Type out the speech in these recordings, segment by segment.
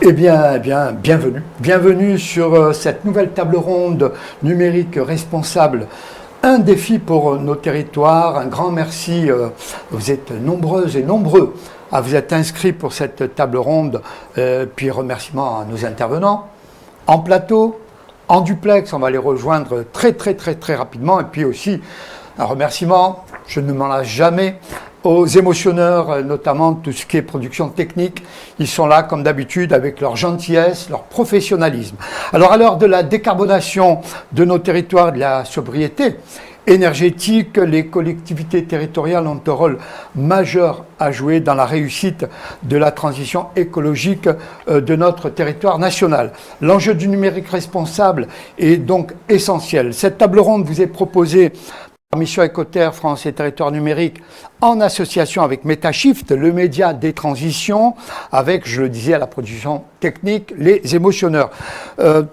Bienvenue. Bienvenue sur cette nouvelle table ronde numérique responsable. Un défi pour nos territoires. Un grand merci. Vous êtes nombreuses et nombreux à vous être inscrits pour cette table ronde. Puis remerciements à nos intervenants en plateau, en duplex. On va les rejoindre très rapidement. Et puis aussi un remerciement, je ne m'en lasse jamais, aux émotionneurs, notamment tout ce qui est production technique. Ils sont là, comme d'habitude, avec leur gentillesse, leur professionnalisme. Alors, à l'heure de la décarbonation de nos territoires, de la sobriété énergétique, les collectivités territoriales ont un rôle majeur à jouer dans la réussite de la transition écologique de notre territoire national. L'enjeu du numérique responsable est donc essentiel. Cette table ronde vous est proposée Mission Écoterre France et Territoires Numériques en association avec MetaShift, le média des transitions, avec, je le disais, à la production technique, les émotionneurs.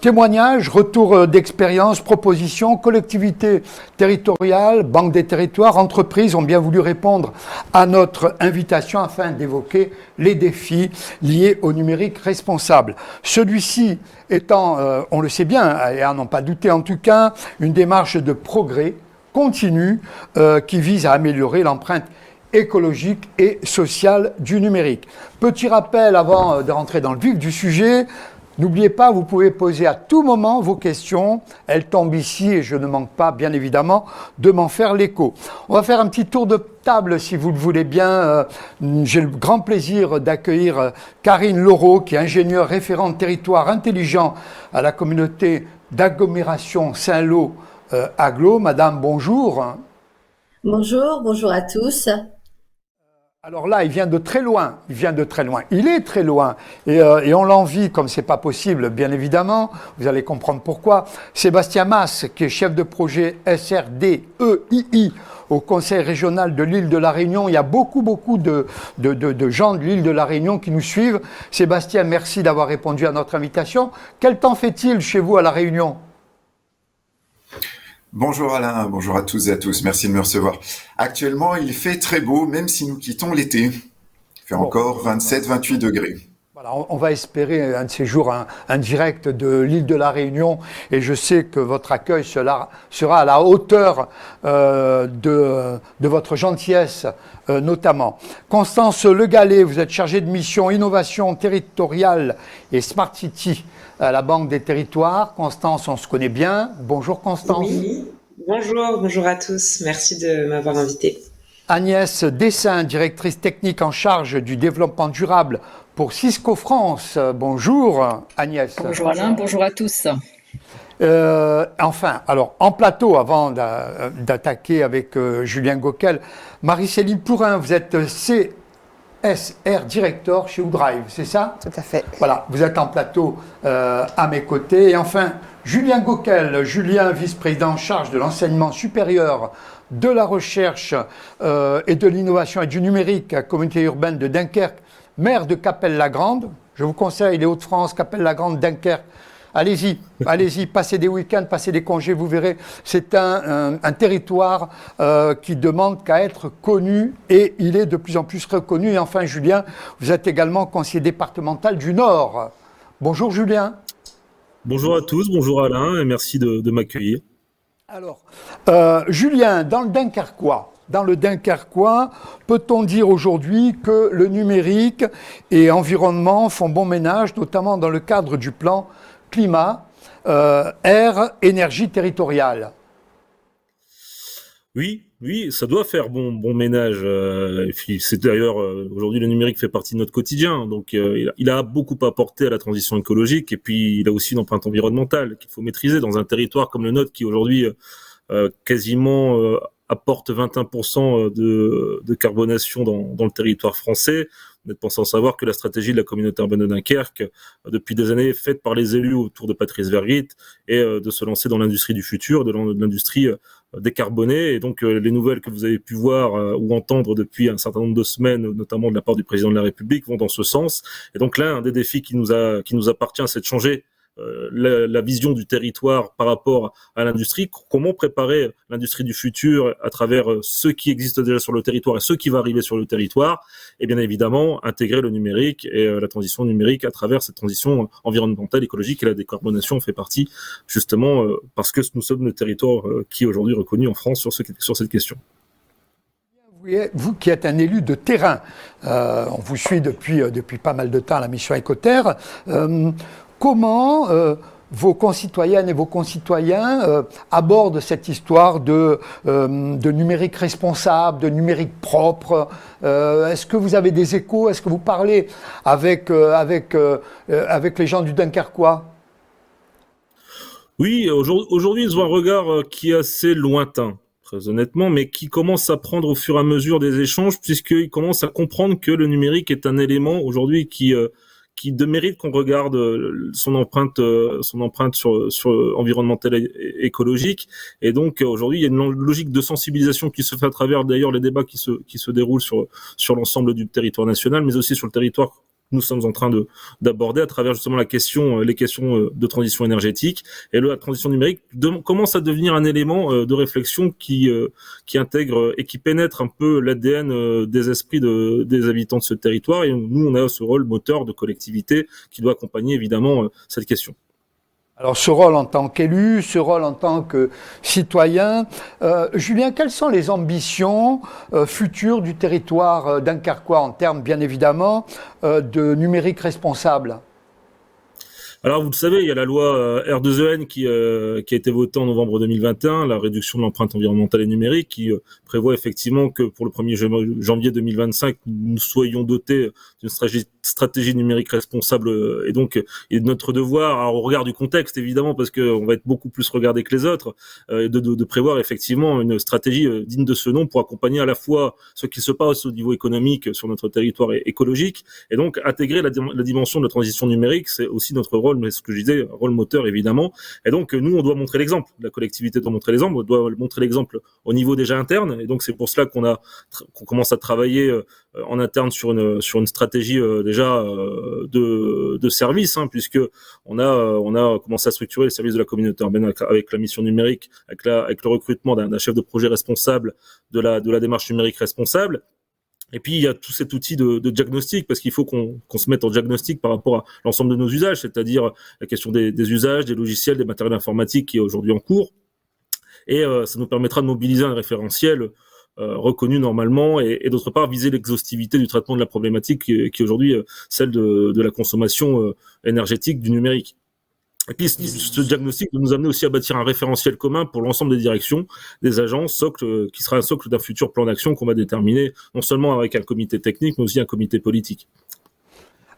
Témoignages, retours d'expérience, propositions, collectivités territoriales, banques des territoires, entreprises ont bien voulu répondre à notre invitation afin d'évoquer les défis liés au numérique responsable. Celui-ci étant, on le sait bien, et à n'en pas douter en tout cas, une démarche de progrès continue qui vise à améliorer l'empreinte écologique et sociale du numérique. Petit rappel avant de rentrer dans le vif du sujet, n'oubliez pas, vous pouvez poser à tout moment vos questions. Elles tombent ici et je ne manque pas, bien évidemment, de m'en faire l'écho. On va faire un petit tour de table, si vous le voulez bien. J'ai le grand plaisir d'accueillir Karine Laureau, qui est ingénieure référente territoire intelligent à la communauté d'agglomération Saint-Lô Agglo. Madame, bonjour. Bonjour à tous. Alors là, il vient de très loin. Il est très loin. Et on l'envie, comme c'est pas possible, bien évidemment. Vous allez comprendre pourquoi. Sébastien Mas, qui est chef de projet SRDEII au Conseil régional de l'île de la Réunion. Il y a beaucoup de gens de l'île de la Réunion qui nous suivent. Sébastien, merci d'avoir répondu à notre invitation. Quel temps fait-il chez vous à la Réunion ? Bonjour Alain, bonjour à tous et à tous, merci de me recevoir. Actuellement, il fait très beau, même si nous quittons l'été. Il fait encore 27-28 degrés. Voilà, on va espérer un de ces jours un direct de l'île de la Réunion et je sais que votre accueil sera à la hauteur de votre gentillesse notamment. Constance Le Gallais, vous êtes chargée de mission innovation territoriale et Smart City à la Banque des Territoires. Constance, on se connaît bien. Bonjour Constance. Oui, bonjour à tous. Merci de m'avoir invité. Agnès Dessin, directrice technique en charge du développement durable pour Cisco France. Bonjour Agnès. Bonjour Alain, bonjour à tous. Enfin, alors en plateau, avant d'attaquer avec Julien Gauquel, Marie-Céline Pourin, vous êtes CSR Director chez Woodrive, c'est ça ? Tout à fait. Voilà, vous êtes en plateau à mes côtés. Et enfin, Julien Gauquel, vice-président en charge de l'enseignement supérieur, de la recherche et de l'innovation et du numérique à la communauté urbaine de Dunkerque, maire de Cappelle-la-Grande. Je vous conseille les Hauts-de-France, Cappelle-la-Grande, Dunkerque. Allez-y, passez des week-ends, passez des congés, vous verrez. C'est un territoire qui demande qu'à être connu et il est de plus en plus reconnu. Et enfin, Julien, vous êtes également conseiller départemental du Nord. Bonjour Julien. Bonjour à tous, bonjour Alain et merci de m'accueillir. Alors, Julien, dans le Dunkerquois, peut-on dire aujourd'hui que le numérique et environnement font bon ménage, notamment dans le cadre du plan climat, air, énergie territoriale ? Oui, ça doit faire bon ménage. Et puis c'est d'ailleurs aujourd'hui le numérique fait partie de notre quotidien, donc il a beaucoup apporté à la transition écologique et puis il a aussi une empreinte environnementale qu'il faut maîtriser dans un territoire comme le nôtre qui aujourd'hui quasiment apporte 21% de carbonation dans le territoire français. Vous n'êtes pas sans savoir que la stratégie de la communauté urbaine de Dunkerque, depuis des années, est faite par les élus autour de Patrice Vergrit, et de se lancer dans l'industrie du futur, de l'industrie décarbonée. Et donc, les nouvelles que vous avez pu voir ou entendre depuis un certain nombre de semaines, notamment de la part du président de la République, vont dans ce sens. Et donc là, un des défis qui nous appartient, c'est de changer la vision du territoire par rapport à l'industrie, comment préparer l'industrie du futur à travers ce qui existe déjà sur le territoire et ce qui va arriver sur le territoire, et bien évidemment intégrer le numérique et la transition numérique à travers cette transition environnementale, écologique, et la décarbonation fait partie justement parce que nous sommes le territoire qui est aujourd'hui reconnu en France sur cette question. Vous qui êtes un élu de terrain, on vous suit depuis pas mal de temps à la mission Écoterre, comment vos concitoyennes et vos concitoyens abordent cette histoire de numérique responsable, de numérique propre? Est-ce que vous avez des échos? Est-ce que vous parlez avec les gens du Dunkerquois? Oui, aujourd'hui, ils ont un regard qui est assez lointain, très honnêtement, mais qui commence à prendre au fur et à mesure des échanges, puisqu'ils commencent à comprendre que le numérique est un élément aujourd'hui qui mérite qu'on regarde son empreinte sur environnementale et écologique. Et donc aujourd'hui, il y a une logique de sensibilisation qui se fait à travers d'ailleurs les débats qui se déroulent sur l'ensemble du territoire national, mais aussi sur le territoire nous sommes en train d'aborder à travers justement les questions de transition énergétique. Et la transition numérique commence à devenir un élément de réflexion qui intègre et qui pénètre un peu l'ADN des esprits des habitants de ce territoire. Et nous, on a ce rôle moteur de collectivité qui doit accompagner évidemment cette question. Alors ce rôle en tant qu'élu, ce rôle en tant que citoyen, Julien, quelles sont les ambitions futures du territoire dunkerquois en termes bien évidemment de numérique responsable? Alors, vous le savez, il y a la loi R2EN qui a été votée en novembre 2021, la réduction de l'empreinte environnementale et numérique, qui prévoit effectivement que pour le 1er janvier 2025, nous soyons dotés d'une stratégie numérique responsable. Et donc, il est de notre devoir, alors, au regard du contexte, évidemment, parce qu'on va être beaucoup plus regardé que les autres, de prévoir effectivement une stratégie digne de ce nom pour accompagner à la fois ce qui se passe au niveau économique sur notre territoire et écologique. Et donc, intégrer la dimension de la transition numérique, c'est aussi notre rôle, mais ce que je disais, rôle moteur évidemment. Et donc nous, on doit montrer l'exemple. La collectivité doit montrer l'exemple. On doit montrer l'exemple au niveau déjà interne. Et donc c'est pour cela qu'on commence à travailler en interne sur une stratégie déjà de service, puisque on a commencé à structurer les services de la communauté urbaine avec la mission numérique, avec le recrutement d'un chef de projet responsable de la démarche numérique responsable. Et puis, il y a tout cet outil de diagnostic, parce qu'il faut qu'on se mette en diagnostic par rapport à l'ensemble de nos usages, c'est-à-dire la question des usages, des logiciels, des matériels informatiques qui est aujourd'hui en cours. Et ça nous permettra de mobiliser un référentiel reconnu normalement et d'autre part, viser l'exhaustivité du traitement de la problématique qui est aujourd'hui celle de la consommation énergétique du numérique. Et puis, ce diagnostic doit nous amener aussi à bâtir un référentiel commun pour l'ensemble des directions, des agences, qui sera un socle d'un futur plan d'action qu'on va déterminer, non seulement avec un comité technique, mais aussi un comité politique.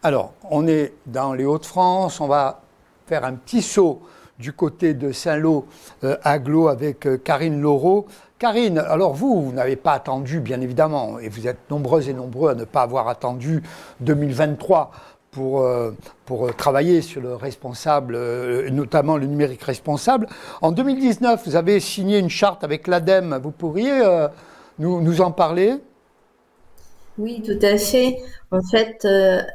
Alors, on est dans les Hauts-de-France, on va faire un petit saut du côté de Saint-Lô, Aglo, avec Karine Laureau. Karine, alors vous n'avez pas attendu, bien évidemment, et vous êtes nombreuses et nombreux à ne pas avoir attendu 2023 pour travailler sur le responsable, notamment le numérique responsable. En 2019, vous avez signé une charte avec l'ADEME. Vous pourriez nous en parler ? Oui, tout à fait. En fait,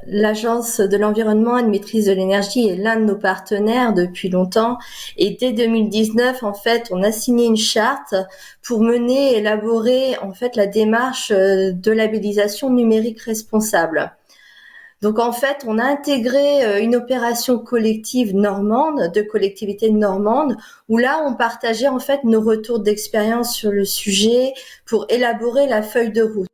l'Agence de l'environnement et de maîtrise de l'énergie est l'un de nos partenaires depuis longtemps. Et dès 2019, en fait, on a signé une charte pour mener et élaborer, en fait, la démarche de labellisation numérique responsable. Donc, en fait, on a intégré une opération collective normande, de collectivités normandes, où là, on partageait, en fait, nos retours d'expérience sur le sujet pour élaborer la feuille de route.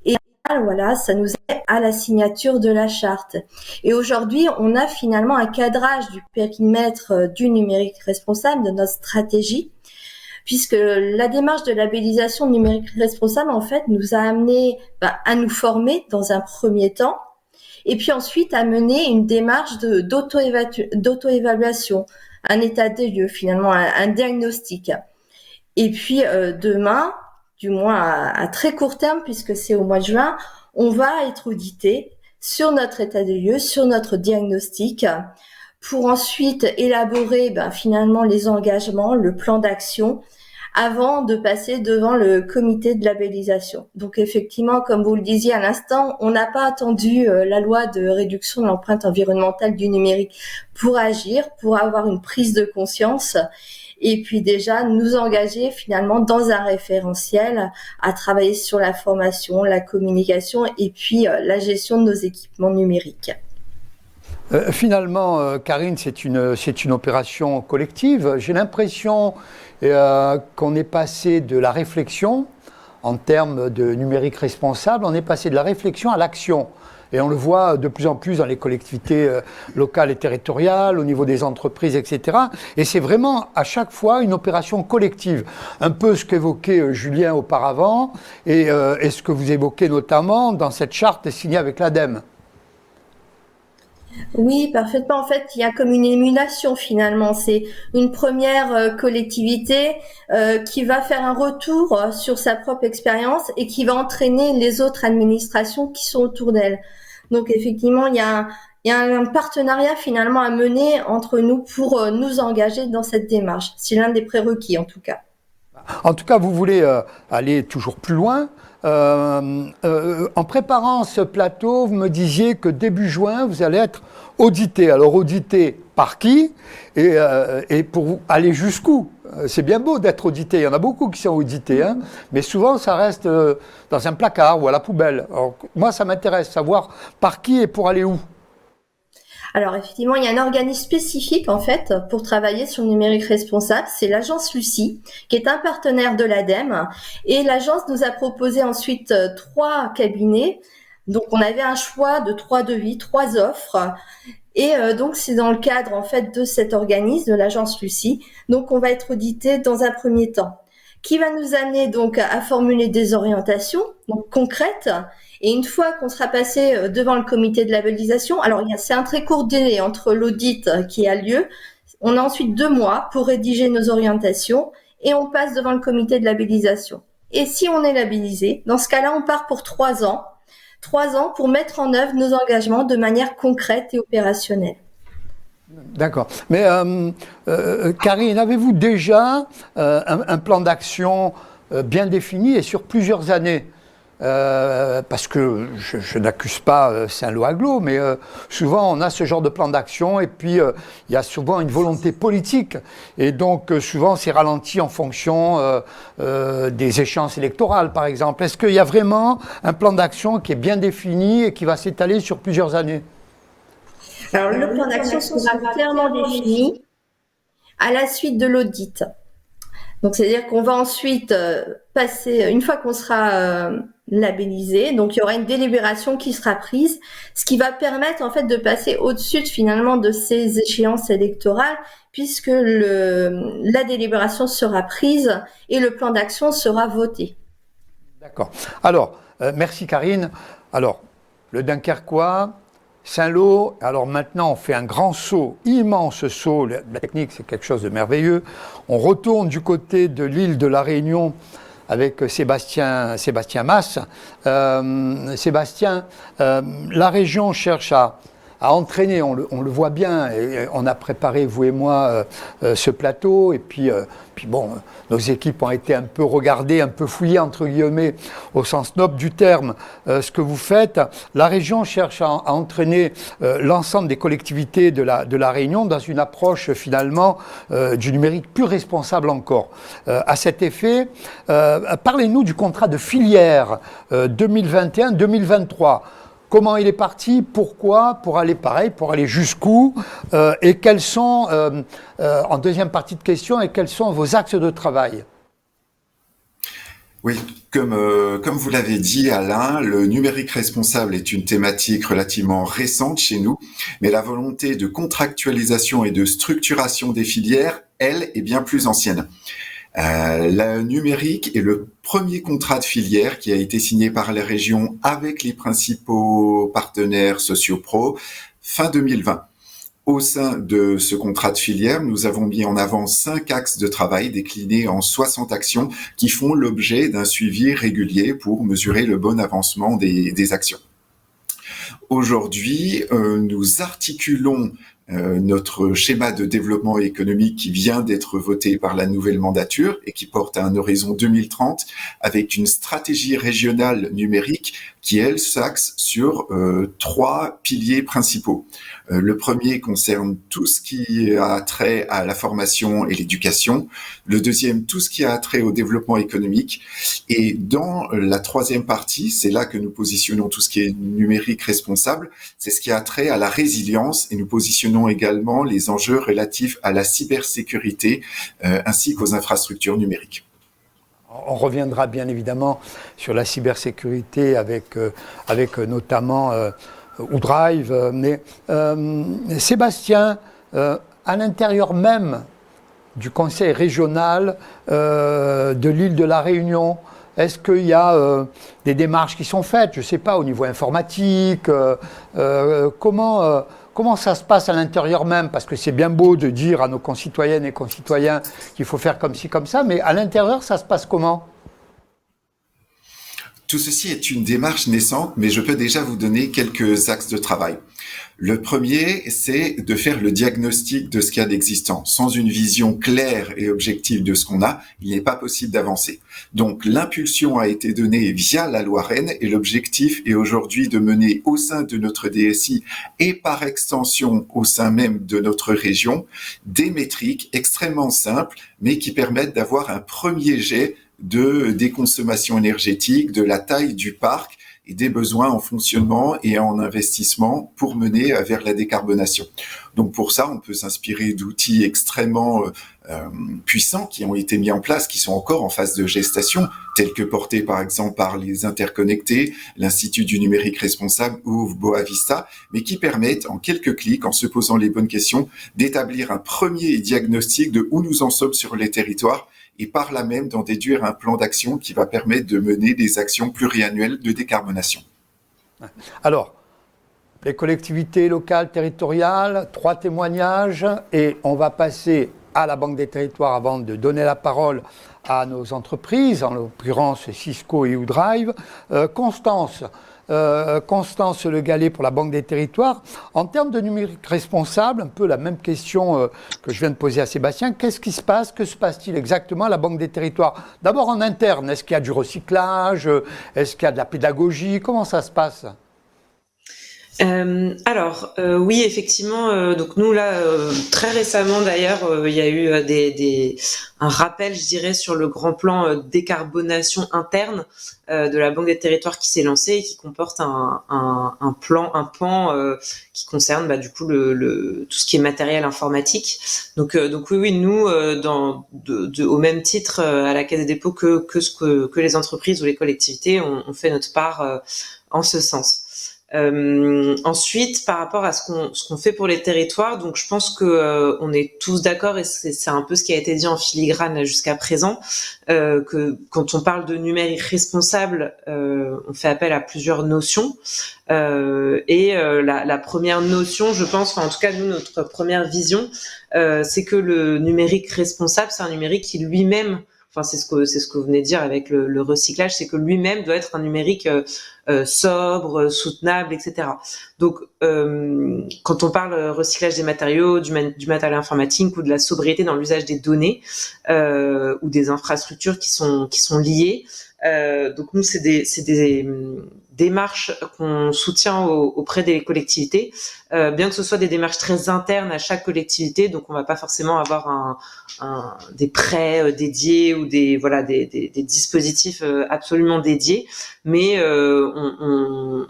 Et voilà, ça nous aide à la signature de la charte. Et aujourd'hui, on a finalement un cadrage du périmètre du numérique responsable, de notre stratégie, puisque la démarche de labellisation numérique responsable, en fait, nous a amené à nous former dans un premier temps, et puis ensuite à mener une démarche d'auto-évaluation, un état des lieux, finalement, un diagnostic. Et puis demain, du moins à très court terme, puisque c'est au mois de juin, on va être audité sur notre état des lieux, sur notre diagnostic, pour ensuite élaborer finalement les engagements, le plan d'action, avant de passer devant le comité de labellisation. Donc effectivement, comme vous le disiez à l'instant, on n'a pas attendu la loi de réduction de l'empreinte environnementale du numérique pour agir, pour avoir une prise de conscience et puis déjà nous engager finalement dans un référentiel à travailler sur la formation, la communication et puis la gestion de nos équipements numériques. Finalement, Karine, c'est une opération collective. J'ai l'impression qu'on est passé de la réflexion en termes de numérique responsable, on est passé de la réflexion à l'action. Et on le voit de plus en plus dans les collectivités locales et territoriales, au niveau des entreprises, etc. Et c'est vraiment à chaque fois une opération collective. Un peu ce qu'évoquait Julien auparavant et ce que vous évoquez notamment dans cette charte signée avec l'ADEME. Oui, parfaitement. En fait, il y a comme une émulation finalement. C'est une première collectivité qui va faire un retour sur sa propre expérience et qui va entraîner les autres administrations qui sont autour d'elle. Donc effectivement, il y a un partenariat finalement à mener entre nous pour nous engager dans cette démarche. C'est l'un des prérequis en tout cas. En tout cas, vous voulez aller toujours plus loin. En préparant ce plateau, vous me disiez que début juin, vous allez être audité. Alors audité par qui et pour aller jusqu'où? C'est bien beau d'être audité, il y en a beaucoup qui sont audités, hein, mais souvent ça reste dans un placard ou à la poubelle. Alors, moi, ça m'intéresse, savoir par qui et pour aller où. Alors effectivement, il y a un organisme spécifique en fait pour travailler sur le numérique responsable, c'est l'agence Lucie, qui est un partenaire de l'ADEME. Et l'agence nous a proposé ensuite 3 cabinets. Donc on avait un choix de 3 devis, 3 offres. Et donc c'est dans le cadre en fait de cet organisme, de l'agence Lucie. Donc on va être audité dans un premier temps, qui va nous amener donc à formuler des orientations donc concrètes. Et une fois qu'on sera passé devant le comité de labellisation, alors c'est un très court délai entre l'audit qui a lieu. On a ensuite 2 mois pour rédiger nos orientations et on passe devant le comité de labellisation. Et si on est labellisé, dans ce cas-là, on part pour 3 ans. 3 ans pour mettre en œuvre nos engagements de manière concrète et opérationnelle. D'accord. Mais Karine, avez-vous déjà un plan d'action bien défini et sur plusieurs années? Parce que je n'accuse pas Saint-Lô Agglo, mais souvent on a ce genre de plan d'action et puis il y a souvent une volonté politique et donc souvent c'est ralenti en fonction des échéances électorales par exemple. Est-ce qu'il y a vraiment un plan d'action qui est bien défini et qui va s'étaler sur plusieurs années? Alors le plan d'action sera clairement défini à la suite de l'audit. Donc c'est-à-dire qu'on va ensuite passer, une fois qu'on sera labellisé, donc il y aura une délibération qui sera prise, ce qui va permettre en fait de passer au-dessus finalement de ces échéances électorales, puisque la délibération sera prise et le plan d'action sera voté. D'accord. Alors, merci Karine. Alors, le Dunkerquois, Saint-Lô, alors maintenant on fait un grand saut, immense saut, la technique c'est quelque chose de merveilleux. On retourne du côté de l'île de la Réunion avec Sébastien Masse. Sébastien, la région cherche à entraîner, on le voit bien, et on a préparé, vous et moi, ce plateau, et puis bon, nos équipes ont été un peu regardées, un peu fouillées, entre guillemets, au sens noble du terme, ce que vous faites. La région cherche à entraîner l'ensemble des collectivités de la Réunion dans une approche, finalement, du numérique plus responsable encore. À cet effet, parlez-nous du contrat de filière 2021-2023. Comment il est parti? Pourquoi? Pour aller pareil, pour aller jusqu'où? Et quels sont, en deuxième partie de question, et quels sont vos axes de travail? Oui, comme vous l'avez dit Alain, le numérique responsable est une thématique relativement récente chez nous, mais la volonté de contractualisation et de structuration des filières, elle, est bien plus ancienne. Le numérique est le premier contrat de filière qui a été signé par les régions avec les principaux partenaires sociopro fin 2020. Au sein de ce contrat de filière, nous avons mis en avant 5 axes de travail déclinés en 60 actions qui font l'objet d'un suivi régulier pour mesurer le bon avancement des actions. Aujourd'hui, nous articulons notre schéma de développement économique qui vient d'être voté par la nouvelle mandature et qui porte à un horizon 2030 avec une stratégie régionale numérique qui, elle, s'axe sur 3 piliers principaux. Le premier concerne tout ce qui a trait à la formation et l'éducation. Le deuxième, tout ce qui a trait au développement économique. Et dans la troisième partie, c'est là que nous positionnons tout ce qui est numérique responsable, c'est ce qui a trait à la résilience et nous positionnons également les enjeux relatifs à la cybersécurité ainsi qu'aux infrastructures numériques. On reviendra bien évidemment sur la cybersécurité avec notamment OuDrive, mais Sébastien, à l'intérieur même du conseil régional de l'île de la Réunion, est-ce qu'il y a des démarches qui sont faites, je ne sais pas, au niveau informatique, comment ça se passe à l'intérieur même? Parce que c'est bien beau de dire à nos concitoyennes et concitoyens qu'il faut faire comme ci, comme ça, mais à l'intérieur, ça se passe comment? Tout ceci est une démarche naissante, mais je peux déjà vous donner quelques axes de travail. Le premier, c'est de faire le diagnostic de ce qu'il y a d'existant. Sans une vision claire et objective de ce qu'on a, il n'est pas possible d'avancer. Donc l'impulsion a été donnée via la loi Rennes et l'objectif est aujourd'hui de mener au sein de notre DSI et par extension au sein même de notre région des métriques extrêmement simples, mais qui permettent d'avoir un premier jet de déconsommation énergétique, de la taille du parc et des besoins en fonctionnement et en investissement pour mener vers la décarbonation. Donc pour ça, on peut s'inspirer d'outils extrêmement puissants qui ont été mis en place, qui sont encore en phase de gestation, tels que portés par exemple par les interconnectés, l'Institut du numérique responsable ou Boavista, mais qui permettent en quelques clics, en se posant les bonnes questions, d'établir un premier diagnostic de où nous en sommes sur les territoires et par là même d'en déduire un plan d'action qui va permettre de mener des actions pluriannuelles de décarbonation. Alors, les collectivités locales, territoriales, 3 témoignages et on va passer à la Banque des Territoires avant de donner la parole à nos entreprises, en l'occurrence Cisco et OuDrive. Constance Le Gallais pour la Banque des Territoires. En termes de numérique responsable, un peu la même question que je viens de poser à Sébastien, qu'est-ce qui se passe? Que se passe-t-il exactement à la Banque des Territoires? D'abord en interne, est-ce qu'il y a du recyclage? Est-ce qu'il y a de la pédagogie? Comment ça se passe? Oui, effectivement. Donc nous là, très récemment d'ailleurs, il y a eu un rappel, je dirais, sur le grand plan décarbonation interne de la Banque des Territoires qui s'est lancé et qui comporte un pan qui concerne du coup tout ce qui est matériel informatique. Donc oui, nous au même titre à la Caisse des dépôts que les entreprises ou les collectivités, on fait notre part en ce sens. Ensuite, par rapport à ce qu'on fait pour les territoires, donc je pense que on est tous d'accord et c'est un peu ce qui a été dit en filigrane là, jusqu'à présent, que quand on parle de numérique responsable, on fait appel à plusieurs notions. La première notion, je pense, en tout cas nous notre première vision, c'est que le numérique responsable, c'est un numérique qui lui-même, c'est ce que vous venez de dire avec le recyclage, c'est que lui-même doit être un numérique sobre, soutenable, etc. Donc, quand on parle recyclage des matériaux, du matériel informatique ou de la sobriété dans l'usage des données ou des infrastructures qui sont liées, donc nous c'est des démarches qu'on soutient auprès des collectivités, bien que ce soit des démarches très internes à chaque collectivité, donc on va pas forcément avoir des prêts dédiés ou des dispositifs absolument dédiés, mais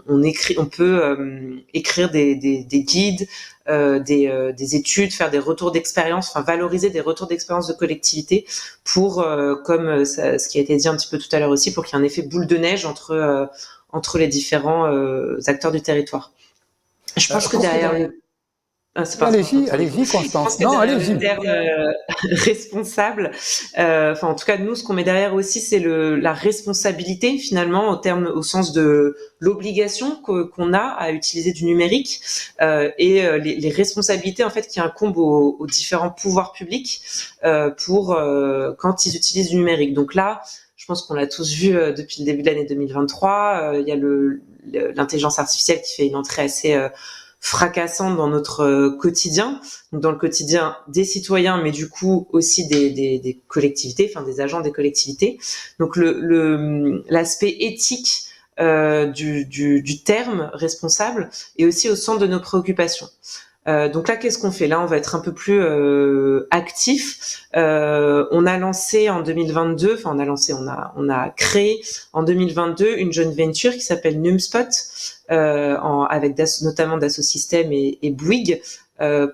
on peut écrire des guides, des études, faire des retours d'expérience, valoriser des retours d'expérience de collectivité pour, comme ce qui a été dit un petit peu tout à l'heure aussi, pour qu'il y ait un effet boule de neige entre les différents acteurs du territoire. Je pense que derrière allez-y, Constance. Non, allez-y. Responsable. En tout cas, nous, ce qu'on met derrière aussi, c'est la responsabilité, finalement, au sens de l'obligation qu'on a à utiliser du numérique et les responsabilités en fait qui incombent aux différents pouvoirs publics pour quand ils utilisent du numérique. Donc là, je pense qu'on l'a tous vu depuis le début de l'année 2023. Il y a l'intelligence artificielle qui fait une entrée assez fracassante dans notre quotidien, donc dans le quotidien des citoyens, mais du coup aussi des collectivités, enfin des agents des collectivités. Donc l'aspect éthique du terme responsable est aussi au centre de nos préoccupations. Donc là, qu'est-ce qu'on fait? Là, on va être un peu plus actif. On a lancé en 2022, on a créé en 2022 une joint venture qui s'appelle NumSpot, avec notamment Dassault Systèmes et Bouygues,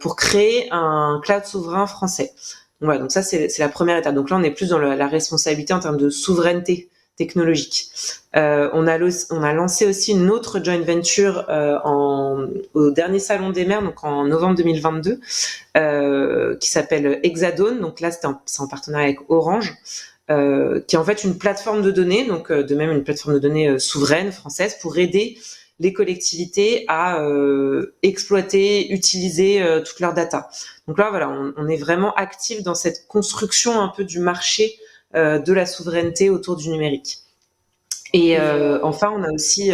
pour créer un cloud souverain français. Donc voilà, donc ça c'est la première étape. Donc là, on est plus dans la responsabilité en termes de souveraineté technologique. On a lancé aussi une autre joint venture au dernier salon des maires, donc en novembre 2022, qui s'appelle Hexadone. Donc là, c'est en partenariat avec Orange, qui est en fait une plateforme de données, donc de même une plateforme de données souveraine française pour aider les collectivités à exploiter, utiliser toute leur data. Donc là, voilà, on est vraiment actif dans cette construction un peu du marché de la souveraineté autour du numérique. Et enfin, on a aussi,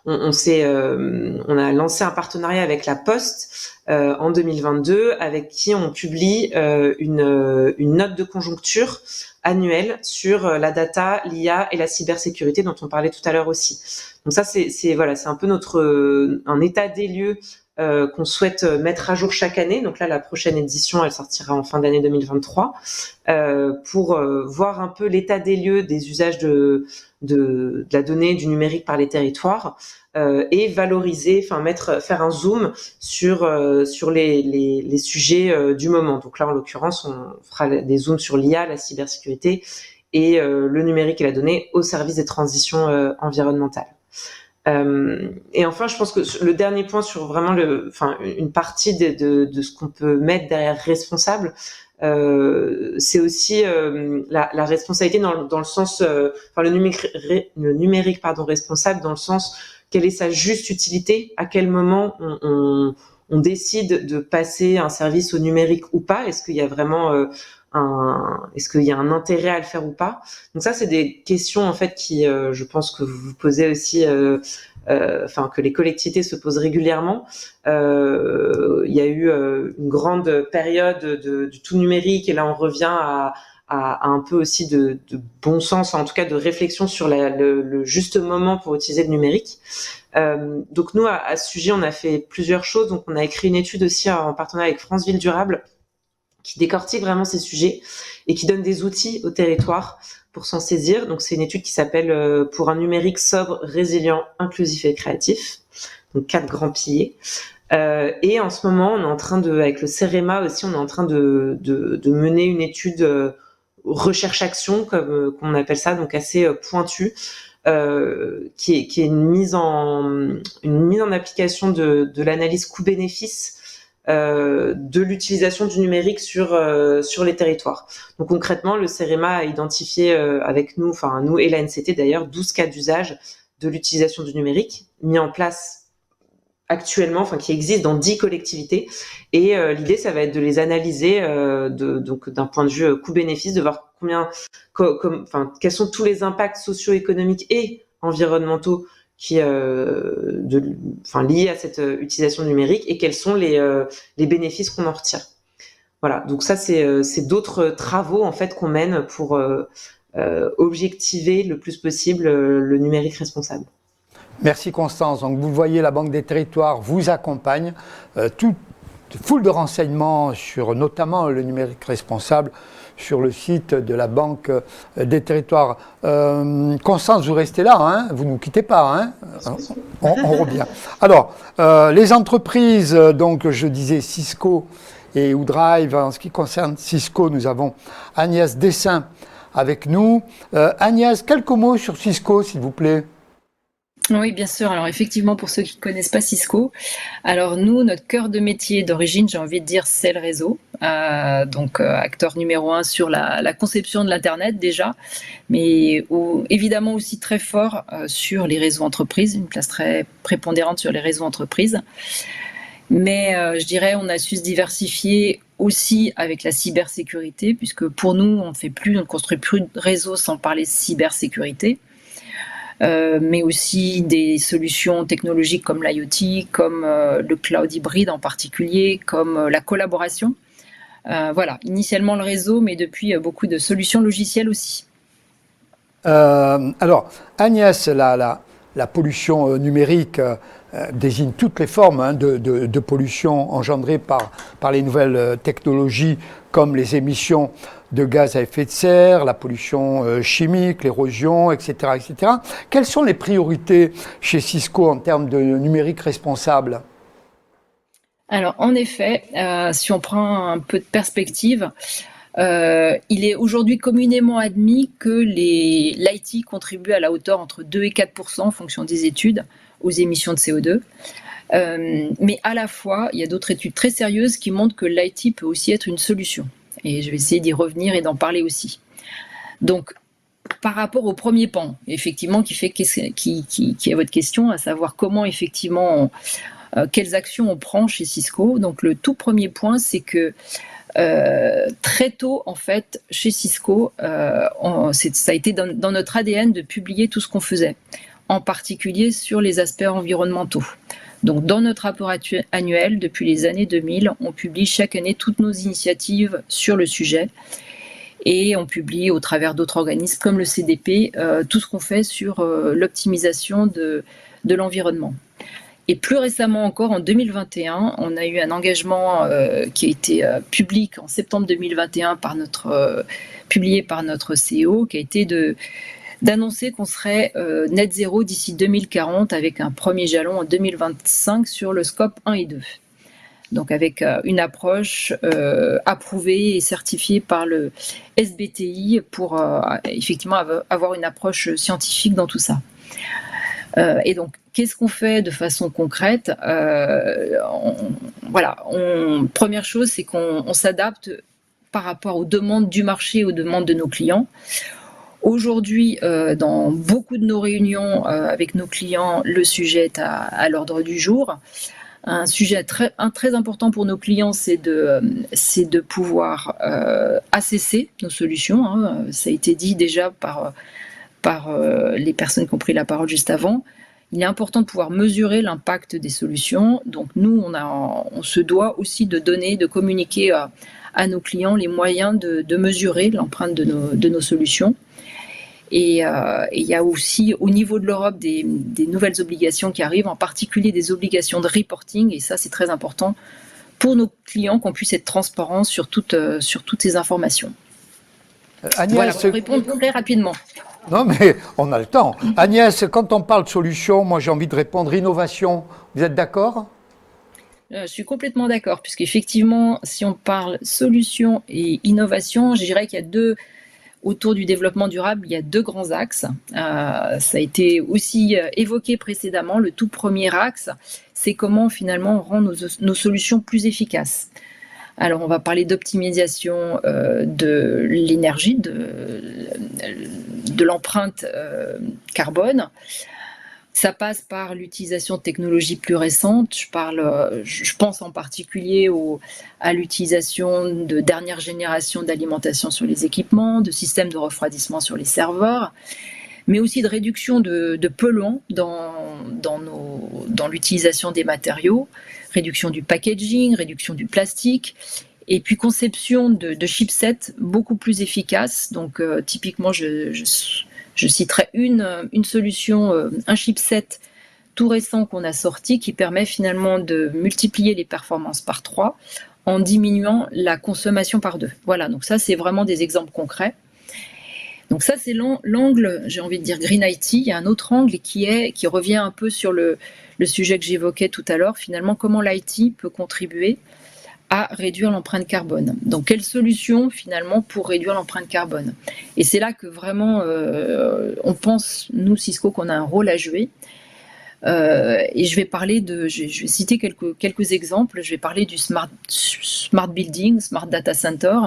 on a lancé un partenariat avec la Poste en 2022, avec qui on publie une note de conjoncture annuelle sur la data, l'IA et la cybersécurité dont on parlait tout à l'heure aussi. Donc ça, c'est un peu un état des lieux qu'on souhaite mettre à jour chaque année. Donc là, la prochaine édition, elle sortira en fin d'année 2023, pour voir un peu l'état des lieux des usages de la donnée, du numérique par les territoires, et valoriser, faire un zoom sur les sujets du moment. Donc là, en l'occurrence, on fera des zooms sur l'IA, la cybersécurité et le numérique et la donnée au service des transitions environnementales. Et enfin, je pense que le dernier point sur vraiment une partie de ce qu'on peut mettre derrière responsable, c'est aussi la responsabilité dans le sens, le numérique responsable dans le sens quelle est sa juste utilité, à quel moment on décide de passer un service au numérique ou pas, est-ce qu'il y a vraiment est-ce qu'il y a un intérêt à le faire ou pas. Donc ça, c'est des questions en fait qui, je pense que vous vous posez aussi, que les collectivités se posent régulièrement. Il y a eu une grande période du tout numérique, et là on revient à un peu aussi de bon sens, en tout cas de réflexion sur le juste moment pour utiliser le numérique. Donc nous, à ce sujet, on a fait plusieurs choses. Donc on a écrit une étude aussi en partenariat avec France Ville Durable, qui décortique vraiment ces sujets et qui donne des outils au territoire pour s'en saisir. Donc c'est une étude qui s'appelle Pour un numérique sobre, résilient, inclusif et créatif. Donc 4 grands piliers. Et en ce moment, on est en train avec le CEREMA aussi, on est en train de mener une étude recherche-action, comme qu'on appelle ça, donc assez pointue, qui est une mise en application de l'analyse coût-bénéfice de l'utilisation du numérique sur les territoires. Donc concrètement, le CEREMA a identifié avec nous, nous et la NCT d'ailleurs, 12 cas d'usage de l'utilisation du numérique mis en place actuellement, qui existent dans 10 collectivités. Et l'idée, ça va être de les analyser donc d'un point de vue coût-bénéfice, de voir quels sont tous les impacts socio-économiques et environnementaux liés à cette utilisation numérique, et quels sont les bénéfices qu'on en retire. Voilà, donc ça c'est d'autres travaux en fait qu'on mène pour objectiver le plus possible le numérique responsable. Merci Constance. Donc vous voyez, la Banque des Territoires vous accompagne, toute foule de renseignements sur notamment le numérique responsable sur le site de la Banque des Territoires. Constance, vous restez là, hein, vous ne nous quittez pas, hein, on revient. Alors, les entreprises, donc je disais Cisco et OuDrive. En ce qui concerne Cisco, nous avons Agnès Dessin avec nous. Agnès, quelques mots sur Cisco, s'il vous plaît. Oui, bien sûr. Alors effectivement, pour ceux qui ne connaissent pas Cisco, alors nous, notre cœur de métier d'origine, j'ai envie de dire, c'est le réseau. Donc acteur numéro 1 sur la conception de l'Internet déjà, mais évidemment aussi très fort sur les réseaux entreprises, une place très prépondérante sur les réseaux entreprises. Mais je dirais, on a su se diversifier aussi avec la cybersécurité, puisque pour nous, on ne construit plus de réseau sans parler cybersécurité. mais aussi des solutions technologiques comme l'IoT, comme le cloud hybride en particulier, comme la collaboration. Voilà, initialement le réseau, mais depuis beaucoup de solutions logicielles aussi. Alors, Agnès, la pollution numérique désigne toutes les formes de pollution engendrées par les nouvelles technologies, comme les émissions de gaz à effet de serre, la pollution chimique, l'érosion, etc., etc. Quelles sont les priorités chez Cisco en termes de numérique responsable ? Alors, en effet, si on prend un peu de perspective, il est aujourd'hui communément admis que l'IT contribue à la hauteur entre 2 et 4% en fonction des études aux émissions de CO2. Mais à la fois, il y a d'autres études très sérieuses qui montrent que l'IT peut aussi être une solution. Et je vais essayer d'y revenir et d'en parler aussi. Donc, par rapport au premier pan, effectivement, qui est votre question, à savoir comment effectivement, quelles actions on prend chez Cisco. Donc, le tout premier point, c'est que très tôt, en fait, chez Cisco, ça a été dans notre ADN de publier tout ce qu'on faisait, en particulier sur les aspects environnementaux. Donc, dans notre rapport annuel, depuis les années 2000, on publie chaque année toutes nos initiatives sur le sujet. Et on publie au travers d'autres organismes comme le CDP tout ce qu'on fait sur l'optimisation de l'environnement. Et plus récemment encore, en 2021, on a eu un engagement qui a été public en septembre 2021 publié par notre CEO, qui a été d'annoncer qu'on serait net zéro d'ici 2040 avec un premier jalon en 2025 sur le scope 1 et 2. Donc avec une approche approuvée et certifiée par le SBTi pour effectivement avoir une approche scientifique dans tout ça. Et donc, qu'est-ce qu'on fait de façon concrète ? Première chose, c'est qu'on s'adapte par rapport aux demandes du marché, aux demandes de nos clients. Aujourd'hui, dans beaucoup de nos réunions avec nos clients, le sujet est à l'ordre du jour. Un sujet très important pour nos clients, c'est de pouvoir assesser nos solutions. Ça a été dit déjà par les personnes qui ont pris la parole juste avant. Il est important de pouvoir mesurer l'impact des solutions. Donc nous, on se doit aussi de donner, de communiquer à nos clients les moyens de mesurer l'empreinte de nos solutions. Et il y a aussi au niveau de l'Europe des nouvelles obligations qui arrivent, en particulier des obligations de reporting. Et ça, c'est très important pour nos clients qu'on puisse être transparents sur toutes ces informations. Agnès, voilà, pour répondre très rapidement. Non, mais on a le temps. Agnès, quand on parle de solution, moi j'ai envie de répondre innovation. Vous êtes d'accord ? Je suis complètement d'accord, puisqu'effectivement, si on parle solution et innovation, je dirais qu'il y a autour du développement durable, il y a deux grands axes. Ça a été aussi évoqué précédemment. Le tout premier axe, c'est comment finalement on rend nos solutions plus efficaces. Alors, on va parler d'optimisation de l'énergie, de l'empreinte carbone. Ça passe par l'utilisation de technologies plus récentes. Je pense en particulier à l'utilisation de dernière génération d'alimentation sur les équipements, de systèmes de refroidissement sur les serveurs, mais aussi de réduction de polluants dans l'utilisation des matériaux, réduction du packaging, réduction du plastique, et puis conception de chipsets beaucoup plus efficaces. Donc typiquement, je citerai une solution, un chipset tout récent qu'on a sorti qui permet finalement de multiplier les performances par 3 en diminuant la consommation par 2. Voilà, donc ça c'est vraiment des exemples concrets. Donc ça c'est l'angle, j'ai envie de dire Green IT. Il y a un autre angle qui revient un peu sur le sujet que j'évoquais tout à l'heure, finalement comment l'IT peut contribuer à réduire l'empreinte carbone. Donc, quelle solution finalement pour réduire l'empreinte carbone ? Et c'est là que vraiment, on pense, nous, Cisco, qu'on a un rôle à jouer. Et je vais citer quelques exemples. Je vais parler du smart building, smart data center,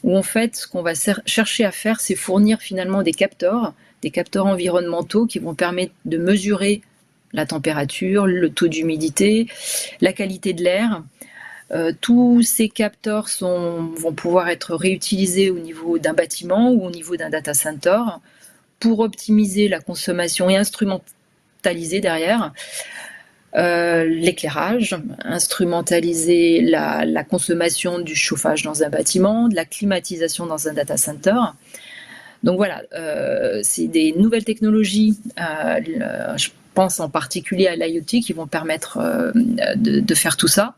où en fait, ce qu'on va chercher à faire, c'est fournir finalement des capteurs environnementaux qui vont permettre de mesurer la température, le taux d'humidité, la qualité de l'air. Tous ces capteurs vont pouvoir être réutilisés au niveau d'un bâtiment ou au niveau d'un data center pour optimiser la consommation et instrumentaliser derrière l'éclairage, instrumentaliser la consommation du chauffage dans un bâtiment, de la climatisation dans un data center. Donc voilà, c'est des nouvelles technologies, je pense en particulier à l'IoT, qui vont permettre de faire tout ça.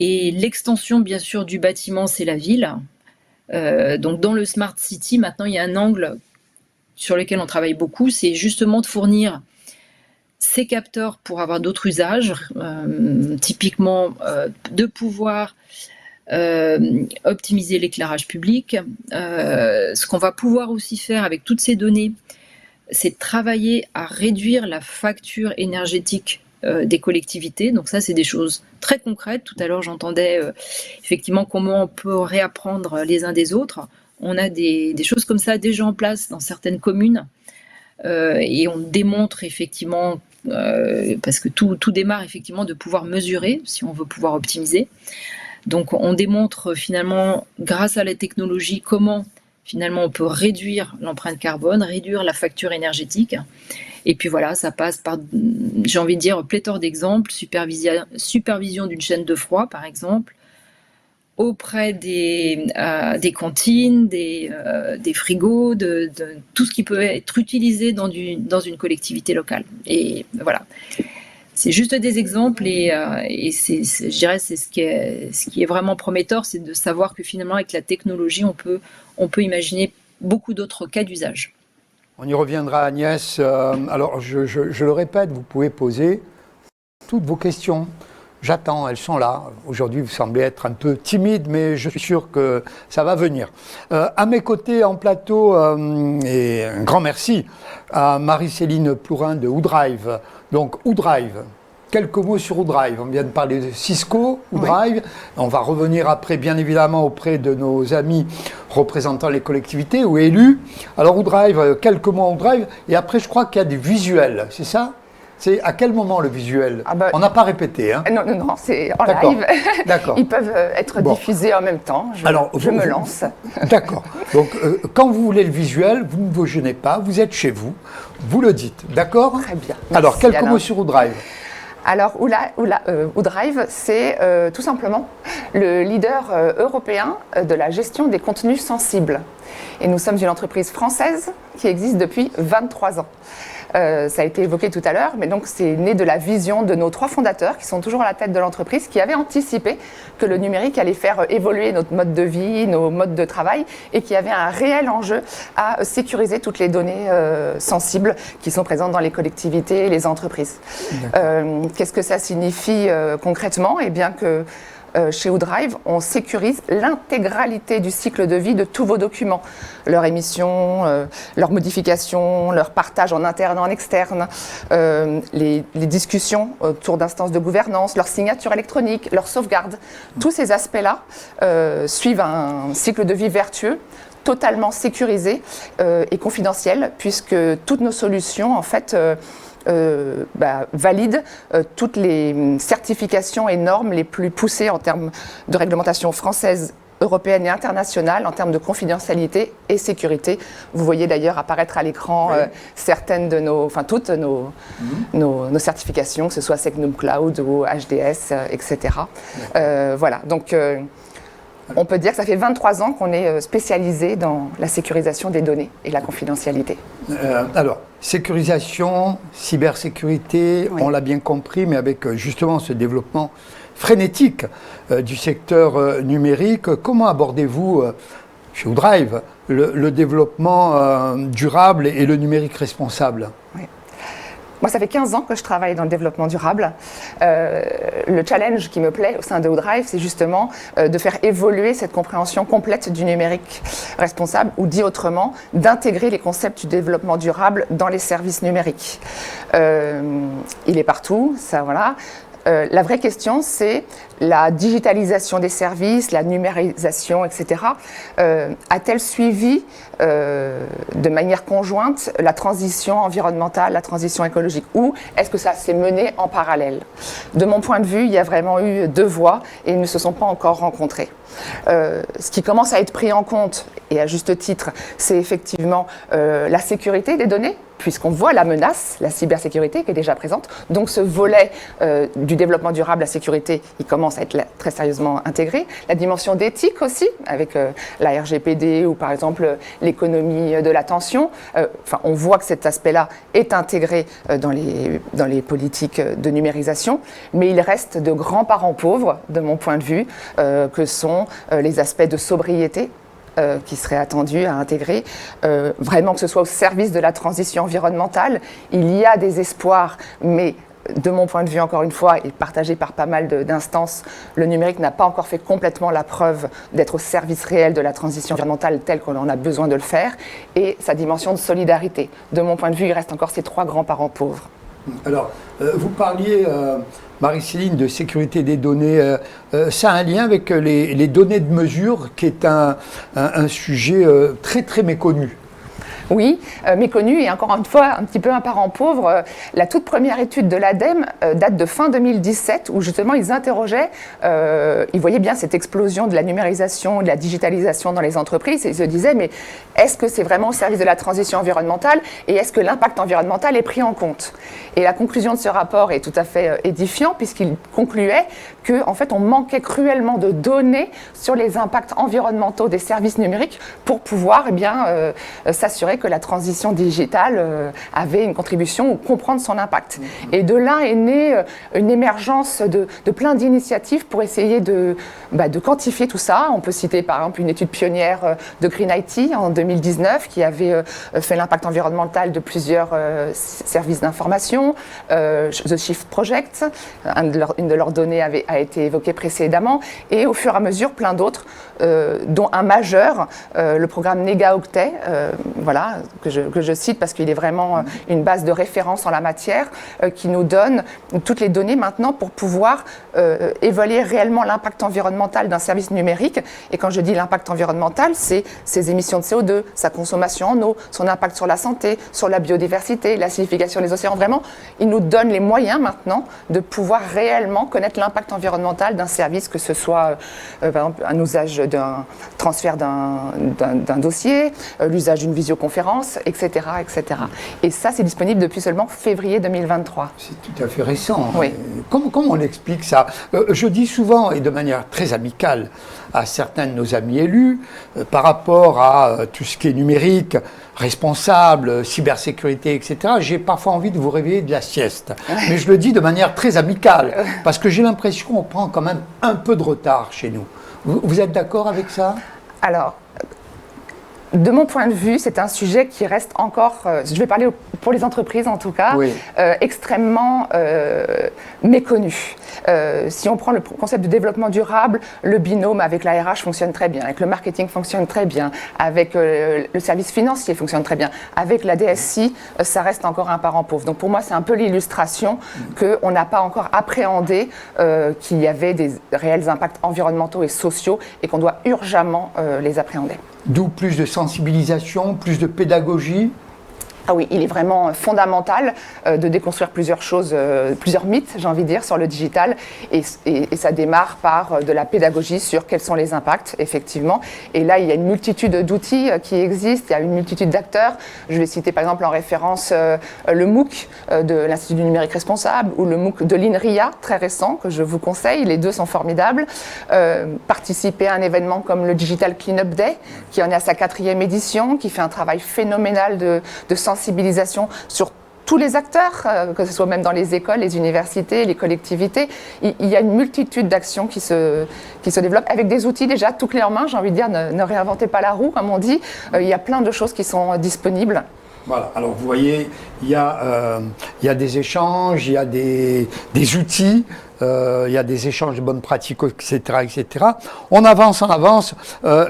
Et l'extension, bien sûr, du bâtiment, c'est la ville. Donc dans le Smart City, maintenant, il y a un angle sur lequel on travaille beaucoup, c'est justement de fournir ces capteurs pour avoir d'autres usages, typiquement de pouvoir optimiser l'éclairage public. Ce qu'on va pouvoir aussi faire avec toutes ces données, c'est de travailler à réduire la facture énergétique des collectivités. Donc ça, c'est des choses très concrètes. Tout à l'heure, j'entendais effectivement comment on peut réapprendre les uns des autres. On a des choses comme ça déjà en place dans certaines communes. Et on démontre effectivement, parce que tout démarre effectivement de pouvoir mesurer, si on veut pouvoir optimiser. Donc on démontre finalement, grâce à la technologie, comment finalement on peut réduire l'empreinte carbone, réduire la facture énergétique. Et puis voilà, ça passe par, j'ai envie de dire, pléthore d'exemples, supervision d'une chaîne de froid par exemple, auprès des cantines, des frigos, de tout ce qui peut être utilisé dans une collectivité locale. Et voilà, c'est juste des exemples et je dirais c'est ce qui est vraiment prometteur, c'est de savoir que finalement avec la technologie on peut imaginer beaucoup d'autres cas d'usage. On y reviendra, Agnès. Alors je le répète, vous pouvez poser toutes vos questions. J'attends, elles sont là. Aujourd'hui, vous semblez être un peu timide, mais je suis sûr que ça va venir. À mes côtés en plateau, et un grand merci à Marie-Céline Plourin de WooDrive. Donc, WooDrive, quelques mots sur WooDrive. On vient de parler de Cisco, WooDrive. Oui. On va revenir après, bien évidemment, auprès de nos amis représentant les collectivités ou élus. Alors, WooDrive, quelques mots en WooDrive. Et après, je crois qu'il y a des visuels, c'est ça ? C'est à quel moment le visuel ? On n'a pas répété. Hein. Non, c'est en live. D'accord. Ils peuvent être diffusés en même temps. Je me lance. D'accord. Donc, quand vous voulez le visuel, vous ne vous gênez pas, vous êtes chez vous, vous le dites. D'accord ? Très bien. Merci, alors, quelques mots sur WooDrive. Alors, WooDrive, c'est tout simplement le leader européen de la gestion des contenus sensibles. Et nous sommes une entreprise française qui existe depuis 23 ans. Ça a été évoqué tout à l'heure, mais donc c'est né de la vision de nos 3 fondateurs qui sont toujours à la tête de l'entreprise, qui avaient anticipé que le numérique allait faire évoluer notre mode de vie, nos modes de travail, et qui avait un réel enjeu à sécuriser toutes les données sensibles qui sont présentes dans les collectivités et les entreprises. Qu'est-ce que ça signifie concrètement ? Eh bien que chez WooDrive, on sécurise l'intégralité du cycle de vie de tous vos documents. Leur émission, leur modification, leur partage en interne et en externe, les discussions autour d'instances de gouvernance, leur signature électronique, leur sauvegarde. Tous ces aspects-là suivent un cycle de vie vertueux, totalement sécurisé et confidentiel, puisque toutes nos solutions, en fait, valide toutes les certifications et normes les plus poussées en termes de réglementation française, européenne et internationale en termes de confidentialité et sécurité. Vous voyez d'ailleurs apparaître à l'écran certaines de toutes nos certifications, que ce soit Secnum Cloud ou HDS, etc. Voilà, donc on peut dire que ça fait 23 ans qu'on est spécialisé dans la sécurisation des données et la confidentialité. Alors, sécurisation, cybersécurité, on l'a bien compris, mais avec justement ce développement frénétique du secteur numérique, comment abordez-vous chez WooDrive le développement durable et le numérique responsable ? Moi, ça fait 15 ans que je travaille dans le développement durable. Le challenge qui me plaît au sein de WooDrive, c'est justement de faire évoluer cette compréhension complète du numérique responsable, ou dit autrement, d'intégrer les concepts du développement durable dans les services numériques. Il est partout, ça voilà. La vraie question, c'est la digitalisation des services, la numérisation, etc. A-t-elle suivi de manière conjointe la transition environnementale, la transition écologique, ou est-ce que ça s'est mené en parallèle? De mon point de vue, il y a vraiment eu deux voies et ils ne se sont pas encore rencontrés. Ce qui commence à être pris en compte, et à juste titre, c'est effectivement la sécurité des données, puisqu'on voit la menace, la cybersécurité qui est déjà présente. Donc ce volet du développement durable, la sécurité, il commence à être très sérieusement intégré. La dimension d'éthique aussi, avec la RGPD ou par exemple l'économie de l'attention. On voit que cet aspect-là est intégré dans les politiques de numérisation, mais il reste de grands parents pauvres, de mon point de vue, que sont les aspects de sobriété, qui serait attendu à intégrer, vraiment que ce soit au service de la transition environnementale. Il y a des espoirs, mais de mon point de vue, encore une fois, et partagé par pas mal d'instances, le numérique n'a pas encore fait complètement la preuve d'être au service réel de la transition environnementale telle qu'on en a besoin de le faire, et sa dimension de solidarité. De mon point de vue, il reste encore ces trois grands parents pauvres. Alors, vous parliez, Marie-Céline, de sécurité des données. Ça a un lien avec les données de mesure, qui est un sujet très, très méconnu. Oui, méconnu et encore une fois un petit peu un parent pauvre. La toute première étude de l'ADEME date de fin 2017 où justement ils interrogeaient, ils voyaient bien cette explosion de la numérisation, de la digitalisation dans les entreprises et ils se disaient mais est-ce que c'est vraiment au service de la transition environnementale et est-ce que l'impact environnemental est pris en compte? Et la conclusion de ce rapport est tout à fait édifiant puisqu'il concluait qu'en fait on manquait cruellement de données sur les impacts environnementaux des services numériques pour pouvoir s'assurer que la transition digitale avait une contribution ou comprendre son impact. Et de là est née une émergence de plein d'initiatives pour essayer de quantifier tout ça. On peut citer par exemple une étude pionnière de Green IT en 2019 qui avait fait l'impact environnemental de plusieurs services d'information. The Shift Project, une de leurs données a été évoquée précédemment. Et au fur et à mesure, plein d'autres, dont un majeur, le programme NEGA-Octet, que je cite parce qu'il est vraiment une base de référence en la matière, qui nous donne toutes les données maintenant pour pouvoir évaluer réellement l'impact environnemental d'un service numérique. Et quand je dis l'impact environnemental, c'est ses émissions de CO2, sa consommation en eau, son impact sur la santé, sur la biodiversité, l'acidification des océans. Vraiment, il nous donne les moyens maintenant de pouvoir réellement connaître l'impact environnemental d'un service, que ce soit par exemple un usage d'un transfert d'un dossier, l'usage d'une visioconférence, etc., etc. Et ça, c'est disponible depuis seulement février 2023. C'est tout à fait récent. Oui. Comment on explique ça? Je dis souvent, et de manière très amicale, à certains de nos amis élus, par rapport à tout ce qui est numérique, responsable, cybersécurité, etc., j'ai parfois envie de vous réveiller de la sieste. Mais je le dis de manière très amicale, parce que j'ai l'impression qu'on prend quand même un peu de retard chez nous. Vous êtes d'accord avec ça? Alors, de mon point de vue, c'est un sujet qui reste encore, je vais parler pour les entreprises en tout cas, oui, extrêmement méconnu. Si on prend le concept de développement durable, le binôme avec la RH fonctionne très bien, avec le marketing fonctionne très bien, avec le service financier fonctionne très bien, avec la DSI, ça reste encore un parent pauvre. Donc pour moi, c'est un peu l'illustration qu'on n'a pas encore appréhendé qu'il y avait des réels impacts environnementaux et sociaux et qu'on doit urgemment les appréhender. D'où plus de sensibilisation, plus de pédagogie. Ah oui, il est vraiment fondamental de déconstruire plusieurs choses, plusieurs mythes, j'ai envie de dire, sur le digital. Et ça démarre par de la pédagogie sur quels sont les impacts, effectivement. Et là, il y a une multitude d'outils qui existent, il y a une multitude d'acteurs. Je vais citer par exemple en référence le MOOC de l'Institut du numérique responsable ou le MOOC de l'INRIA, très récent, que je vous conseille. Les deux sont formidables. Participer à un événement comme le Digital Cleanup Day, qui en est à sa 4e édition, qui fait un travail phénoménal de sensibilisation sur tous les acteurs, que ce soit même dans les écoles, les universités, les collectivités. Il y a une multitude d'actions qui se développent avec des outils déjà tout clés en main. J'ai envie de dire, ne réinventez pas la roue, comme on dit. Il y a plein de choses qui sont disponibles. Voilà, alors vous voyez, il y a des échanges, il y a des outils, il y a des échanges de bonnes pratiques, etc., etc. On avance.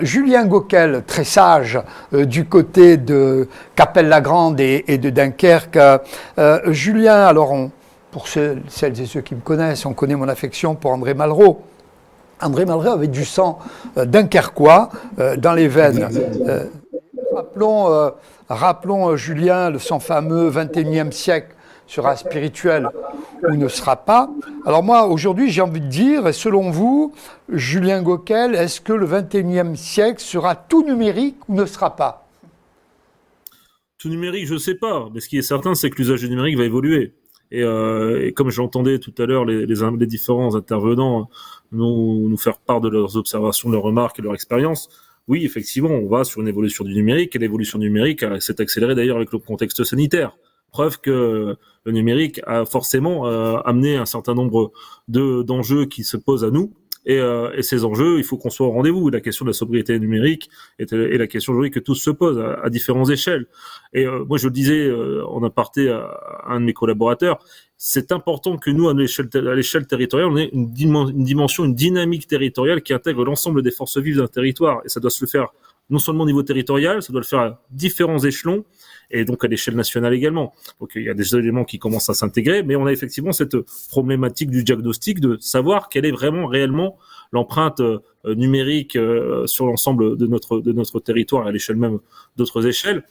Julien Gauquel, très sage, du côté de Cappelle-la-Grande et de Dunkerque. Julien, alors pour celles et ceux qui me connaissent, on connaît mon affection pour André Malraux. André Malraux avait du sang dunkerquois dans les veines. Rappelons, Julien, son fameux 21e siècle sera spirituel ou ne sera pas. Alors moi, aujourd'hui, j'ai envie de dire, selon vous, Julien Gauquel, est-ce que le 21e siècle sera tout numérique ou ne sera pas? Tout numérique, je ne sais pas. Mais ce qui est certain, c'est que l'usage du numérique va évoluer. Et comme j'entendais tout à l'heure les différents intervenants nous faire part de leurs observations, de leurs remarques et de leur expérience, oui, effectivement, on va sur une évolution du numérique, et l'évolution du numérique s'est accélérée d'ailleurs avec le contexte sanitaire. Preuve que le numérique a forcément amené un certain nombre d'enjeux qui se posent à nous, et ces enjeux, il faut qu'on soit au rendez-vous. La question de la sobriété numérique est la question aujourd'hui que tous se posent à différentes échelles. Et moi, je le disais en aparté à un de mes collaborateurs, c'est important que nous, à l'échelle territoriale, on ait une dimension, une dynamique territoriale qui intègre l'ensemble des forces vives d'un territoire. Et ça doit se le faire non seulement au niveau territorial, ça doit le faire à différents échelons, et donc à l'échelle nationale également. Donc il y a des éléments qui commencent à s'intégrer, mais on a effectivement cette problématique du diagnostic, de savoir quelle est vraiment réellement l'empreinte numérique sur l'ensemble de notre territoire, à l'échelle même d'autres échelles.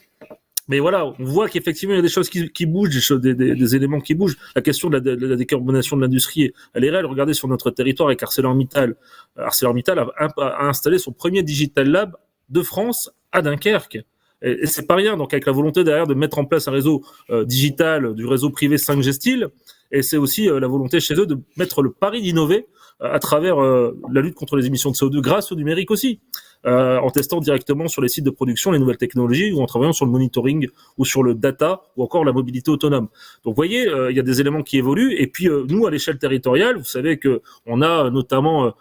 Mais voilà, on voit qu'effectivement il y a des choses qui bougent, des éléments qui bougent. La question de la décarbonation de l'industrie, elle est réelle. Regardez sur notre territoire, avec ArcelorMittal a installé son premier Digital Lab de France à Dunkerque. Et c'est pas rien, donc avec la volonté derrière de mettre en place un réseau digital du réseau privé 5G Style, et c'est aussi la volonté chez eux de mettre le pari d'innover à travers la lutte contre les émissions de CO2 grâce au numérique aussi, en testant directement sur les sites de production les nouvelles technologies, ou en travaillant sur le monitoring ou sur le data, ou encore la mobilité autonome. Donc vous voyez, il y a des éléments qui évoluent, et puis nous à l'échelle territoriale, vous savez que on a notamment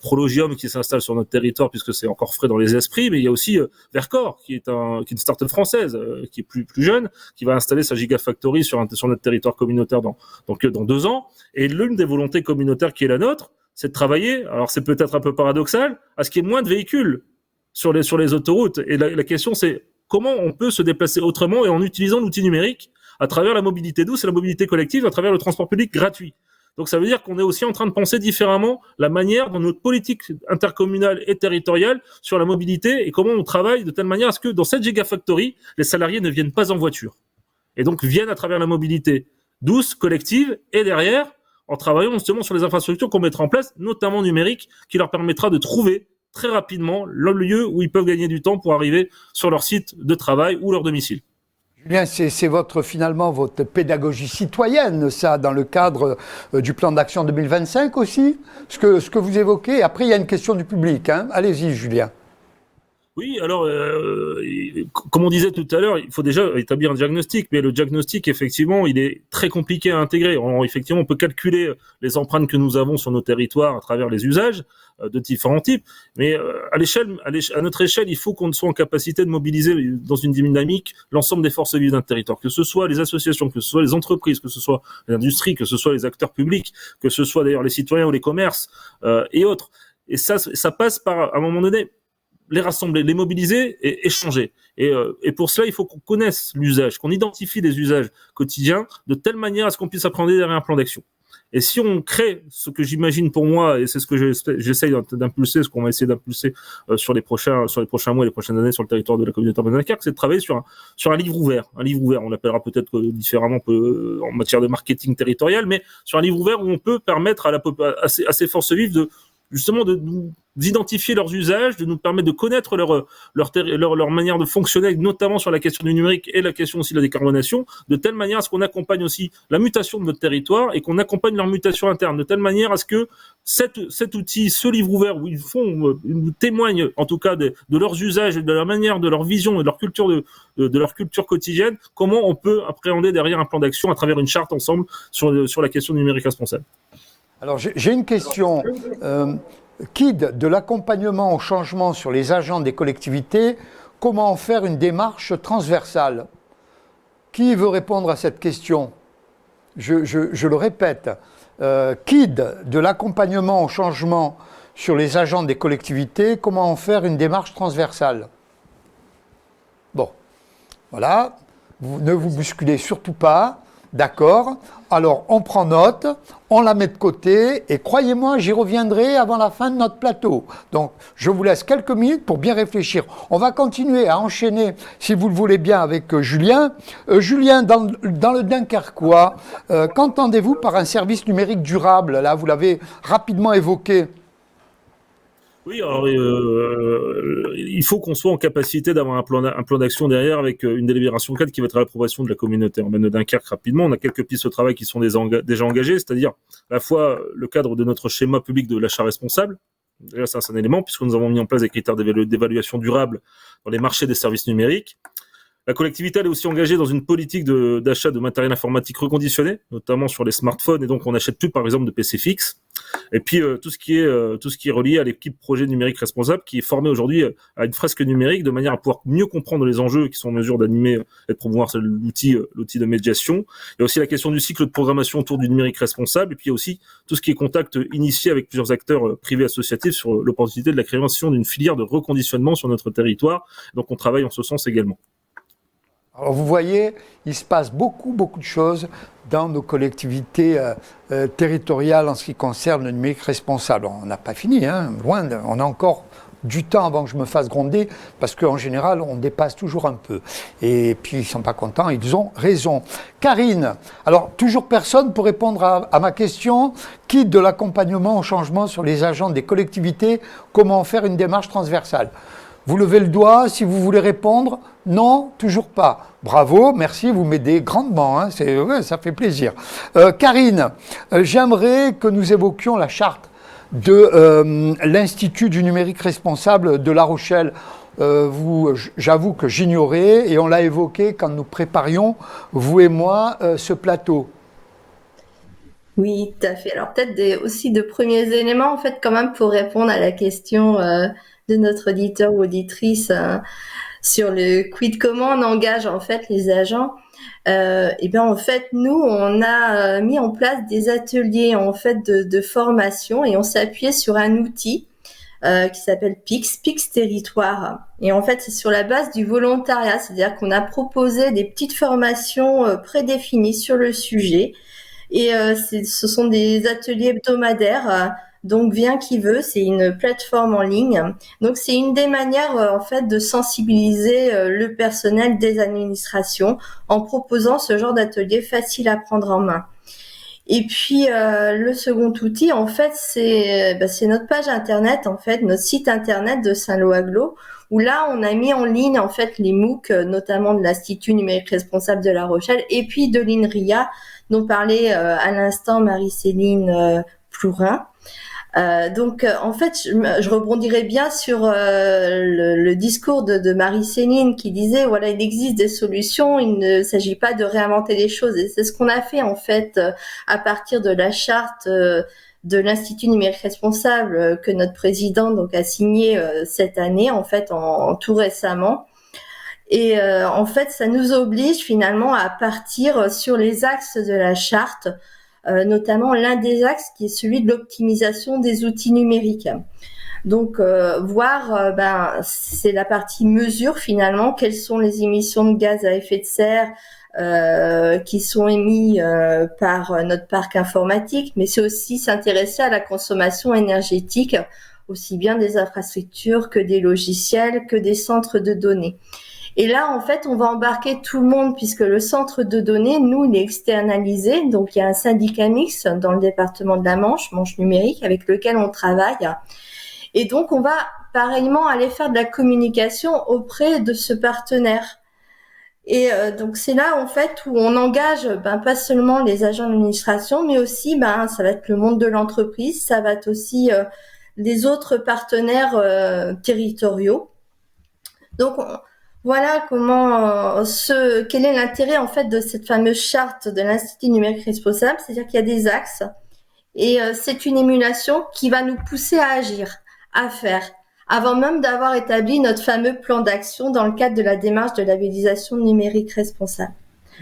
Prologium qui s'installe sur notre territoire puisque c'est encore frais dans les esprits, mais il y a aussi Vercor qui est une start-up française qui est plus jeune, qui va installer sa Gigafactory sur notre territoire communautaire dans 2 ans. Et l'une des volontés communautaires qui est la nôtre, c'est de travailler, alors c'est peut-être un peu paradoxal, à ce qu'il y ait moins de véhicules sur les autoroutes. Et la question c'est comment on peut se déplacer autrement et en utilisant l'outil numérique à travers la mobilité douce et la mobilité collective, à travers le transport public gratuit. Donc ça veut dire qu'on est aussi en train de penser différemment la manière dont notre politique intercommunale et territoriale sur la mobilité, et comment on travaille de telle manière à ce que dans cette Gigafactory, les salariés ne viennent pas en voiture. Et donc viennent à travers la mobilité douce, collective, et derrière, en travaillant justement sur les infrastructures qu'on mettra en place, notamment numériques, qui leur permettra de trouver très rapidement le lieu où ils peuvent gagner du temps pour arriver sur leur site de travail ou leur domicile. Julien, c'est finalement votre pédagogie citoyenne, ça, dans le cadre du plan d'action 2025 aussi, ce que vous évoquez. Après, il y a une question du public. Hein. Allez-y, Julien. Oui, alors, comme on disait tout à l'heure, il faut déjà établir un diagnostic, mais le diagnostic, effectivement, il est très compliqué à intégrer. Effectivement, on peut calculer les empreintes que nous avons sur nos territoires à travers les usages de différents types, mais à notre échelle, il faut qu'on soit en capacité de mobiliser dans une dynamique l'ensemble des forces vives d'un territoire, que ce soit les associations, que ce soit les entreprises, que ce soit l'industrie, que ce soit les acteurs publics, que ce soit d'ailleurs les citoyens ou les commerces et autres. Et ça passe par, à un moment donné, les rassembler, les mobiliser et échanger. Et pour cela, il faut qu'on connaisse l'usage, qu'on identifie les usages quotidiens de telle manière à ce qu'on puisse appréhender derrière un plan d'action. Et si on crée ce que j'imagine pour moi, et c'est ce que j'essaye d'impulser, ce qu'on va essayer d'impulser sur les prochains mois et les prochaines années sur le territoire de la communauté urbaine de Dunkerque, c'est de travailler sur un livre ouvert. Un livre ouvert, on l'appellera peut-être différemment en matière de marketing territorial, mais sur un livre ouvert où on peut permettre à ces forces vives justement d'identifier leurs usages, de nous permettre de connaître leur manière de fonctionner, notamment sur la question du numérique et la question aussi de la décarbonation, de telle manière à ce qu'on accompagne aussi la mutation de notre territoire et qu'on accompagne leur mutation interne, de telle manière à ce que cet outil, ce livre ouvert où ils témoignent en tout cas de leurs usages, de leur manière, de leur vision, de leur culture de leur culture quotidienne, comment on peut appréhender derrière un plan d'action à travers une charte ensemble sur la question du numérique responsable. Alors j'ai une question. KID, de l'accompagnement au changement sur les agents des collectivités, comment faire une démarche transversale? Qui veut répondre à cette question? Je le répète. KID, de l'accompagnement au changement sur les agents des collectivités, comment faire une démarche transversale? Bon, voilà. Ne vous bousculez surtout pas. D'accord. Alors, on prend note, on la met de côté, et croyez-moi, j'y reviendrai avant la fin de notre plateau. Donc, je vous laisse quelques minutes pour bien réfléchir. On va continuer à enchaîner, si vous le voulez bien, avec Julien. Julien, dans le Dunkerquois, qu'entendez-vous par un service numérique durable? Là, vous l'avez rapidement évoqué. Oui, alors il faut qu'on soit en capacité d'avoir un plan d'action derrière avec une délibération cadre qui va être à l'approbation de la communauté urbaine de Dunkerque rapidement. On a quelques pistes de travail qui sont déjà engagées, c'est-à-dire à la fois le cadre de notre schéma public de l'achat responsable. Déjà, ça, c'est un élément, puisque nous avons mis en place des critères d'évaluation durable dans les marchés des services numériques. La collectivité, elle est aussi engagée dans une politique d'achat de matériel informatique reconditionné, notamment sur les smartphones, et donc on n'achète plus, par exemple, de PC fixe. Et puis tout ce qui est relié à l'équipe projet numérique responsable, qui est formée aujourd'hui à une fresque numérique, de manière à pouvoir mieux comprendre les enjeux qui sont en mesure d'animer et de promouvoir l'outil de médiation. Il y a aussi la question du cycle de programmation autour du numérique responsable, et puis il y a aussi tout ce qui est contact initié avec plusieurs acteurs privés associatifs sur l'opportunité de la création d'une filière de reconditionnement sur notre territoire. Donc on travaille en ce sens également. Alors vous voyez, il se passe beaucoup de choses dans nos collectivités territoriales en ce qui concerne le numérique responsable. On n'a pas fini, loin, on a encore du temps avant que je me fasse gronder, parce qu'en général, on dépasse toujours un peu. Et puis, ils ne sont pas contents, ils ont raison. Karine, alors, toujours personne pour répondre à ma question. Quitte de l'accompagnement au changement sur les agents des collectivités, comment faire une démarche transversale? Vous levez le doigt si vous voulez répondre. Non, toujours pas. Bravo, merci, vous m'aidez grandement, ouais, ça fait plaisir. Karine, j'aimerais que nous évoquions la charte de l'Institut du numérique responsable de La Rochelle. J'avoue que j'ignorais, et on l'a évoqué quand nous préparions, vous et moi, ce plateau. Oui, tout à fait. Alors peut-être aussi de premiers éléments, en fait, quand même, pour répondre à la question de notre auditeur ou auditrice sur le quid, comment on engage en fait les agents. Et bien en fait, nous, on a mis en place des ateliers en fait de formation, et on s'est appuyé sur un outil qui s'appelle PIX Territoire. Et en fait, c'est sur la base du volontariat, c'est-à-dire qu'on a proposé des petites formations prédéfinies sur le sujet. Et ce sont des ateliers hebdomadaires. Donc, Viens qui veut, c'est une plateforme en ligne. Donc, c'est une des manières, en fait, de sensibiliser le personnel des administrations en proposant ce genre d'atelier facile à prendre en main. Et puis, le second outil, en fait, c'est notre page internet, en fait, notre site internet de Saint-Lô-Aglo, où là, on a mis en ligne, en fait, les MOOC, notamment de l'Institut numérique responsable de La Rochelle, et puis de l'INRIA, dont parlait à l'instant Marie-Céline Plourin. En fait, je rebondirais bien sur le discours de Marie-Céline qui disait, voilà, il existe des solutions, il ne s'agit pas de réinventer les choses. Et c'est ce qu'on a fait, en fait, à partir de la charte de l'Institut numérique responsable que notre président donc a signé cette année, en fait, tout récemment. Et en fait, ça nous oblige finalement à partir sur les axes de la charte, notamment l'un des axes qui est celui de l'optimisation des outils numériques. Donc, c'est la partie mesure finalement, quelles sont les émissions de gaz à effet de serre qui sont émis par notre parc informatique, mais c'est aussi s'intéresser à la consommation énergétique, aussi bien des infrastructures que des logiciels, que des centres de données. Et là, en fait, on va embarquer tout le monde puisque le centre de données, nous, il est externalisé. Donc, il y a un syndicat mixte dans le département de la Manche numérique, avec lequel on travaille. Et donc, on va pareillement aller faire de la communication auprès de ce partenaire. Et donc, c'est là, en fait, où on engage pas seulement les agents d'administration, mais aussi, ça va être le monde de l'entreprise, ça va être aussi les autres partenaires territoriaux. Donc, voilà quel est l'intérêt en fait de cette fameuse charte de l'Institut numérique responsable, c'est-à-dire qu'il y a des axes et c'est une émulation qui va nous pousser à agir, à faire, avant même d'avoir établi notre fameux plan d'action dans le cadre de la démarche de labellisation numérique responsable.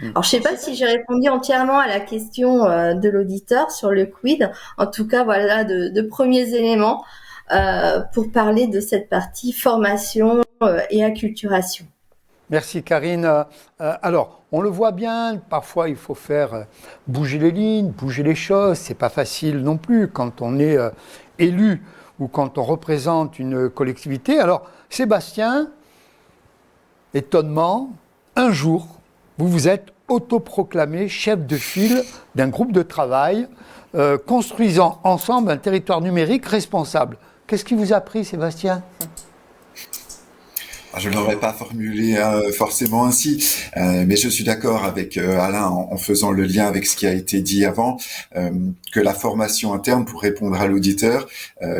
Alors, je sais pas si j'ai répondu entièrement à la question de l'auditeur sur le quid. En tout cas, voilà de premiers éléments pour parler de cette partie formation et acculturation. Merci Karine. Alors, on le voit bien, parfois il faut faire bouger les lignes, bouger les choses. C'est pas facile non plus quand on est élu ou quand on représente une collectivité. Alors, Sébastien, étonnement, un jour, vous vous êtes autoproclamé chef de file d'un groupe de travail construisant ensemble un territoire numérique responsable. Qu'est-ce qui vous a pris, Sébastien ? Je ne l'aurais pas formulé forcément ainsi, mais je suis d'accord avec Alain en faisant le lien avec ce qui a été dit avant, que la formation interne, pour répondre à l'auditeur,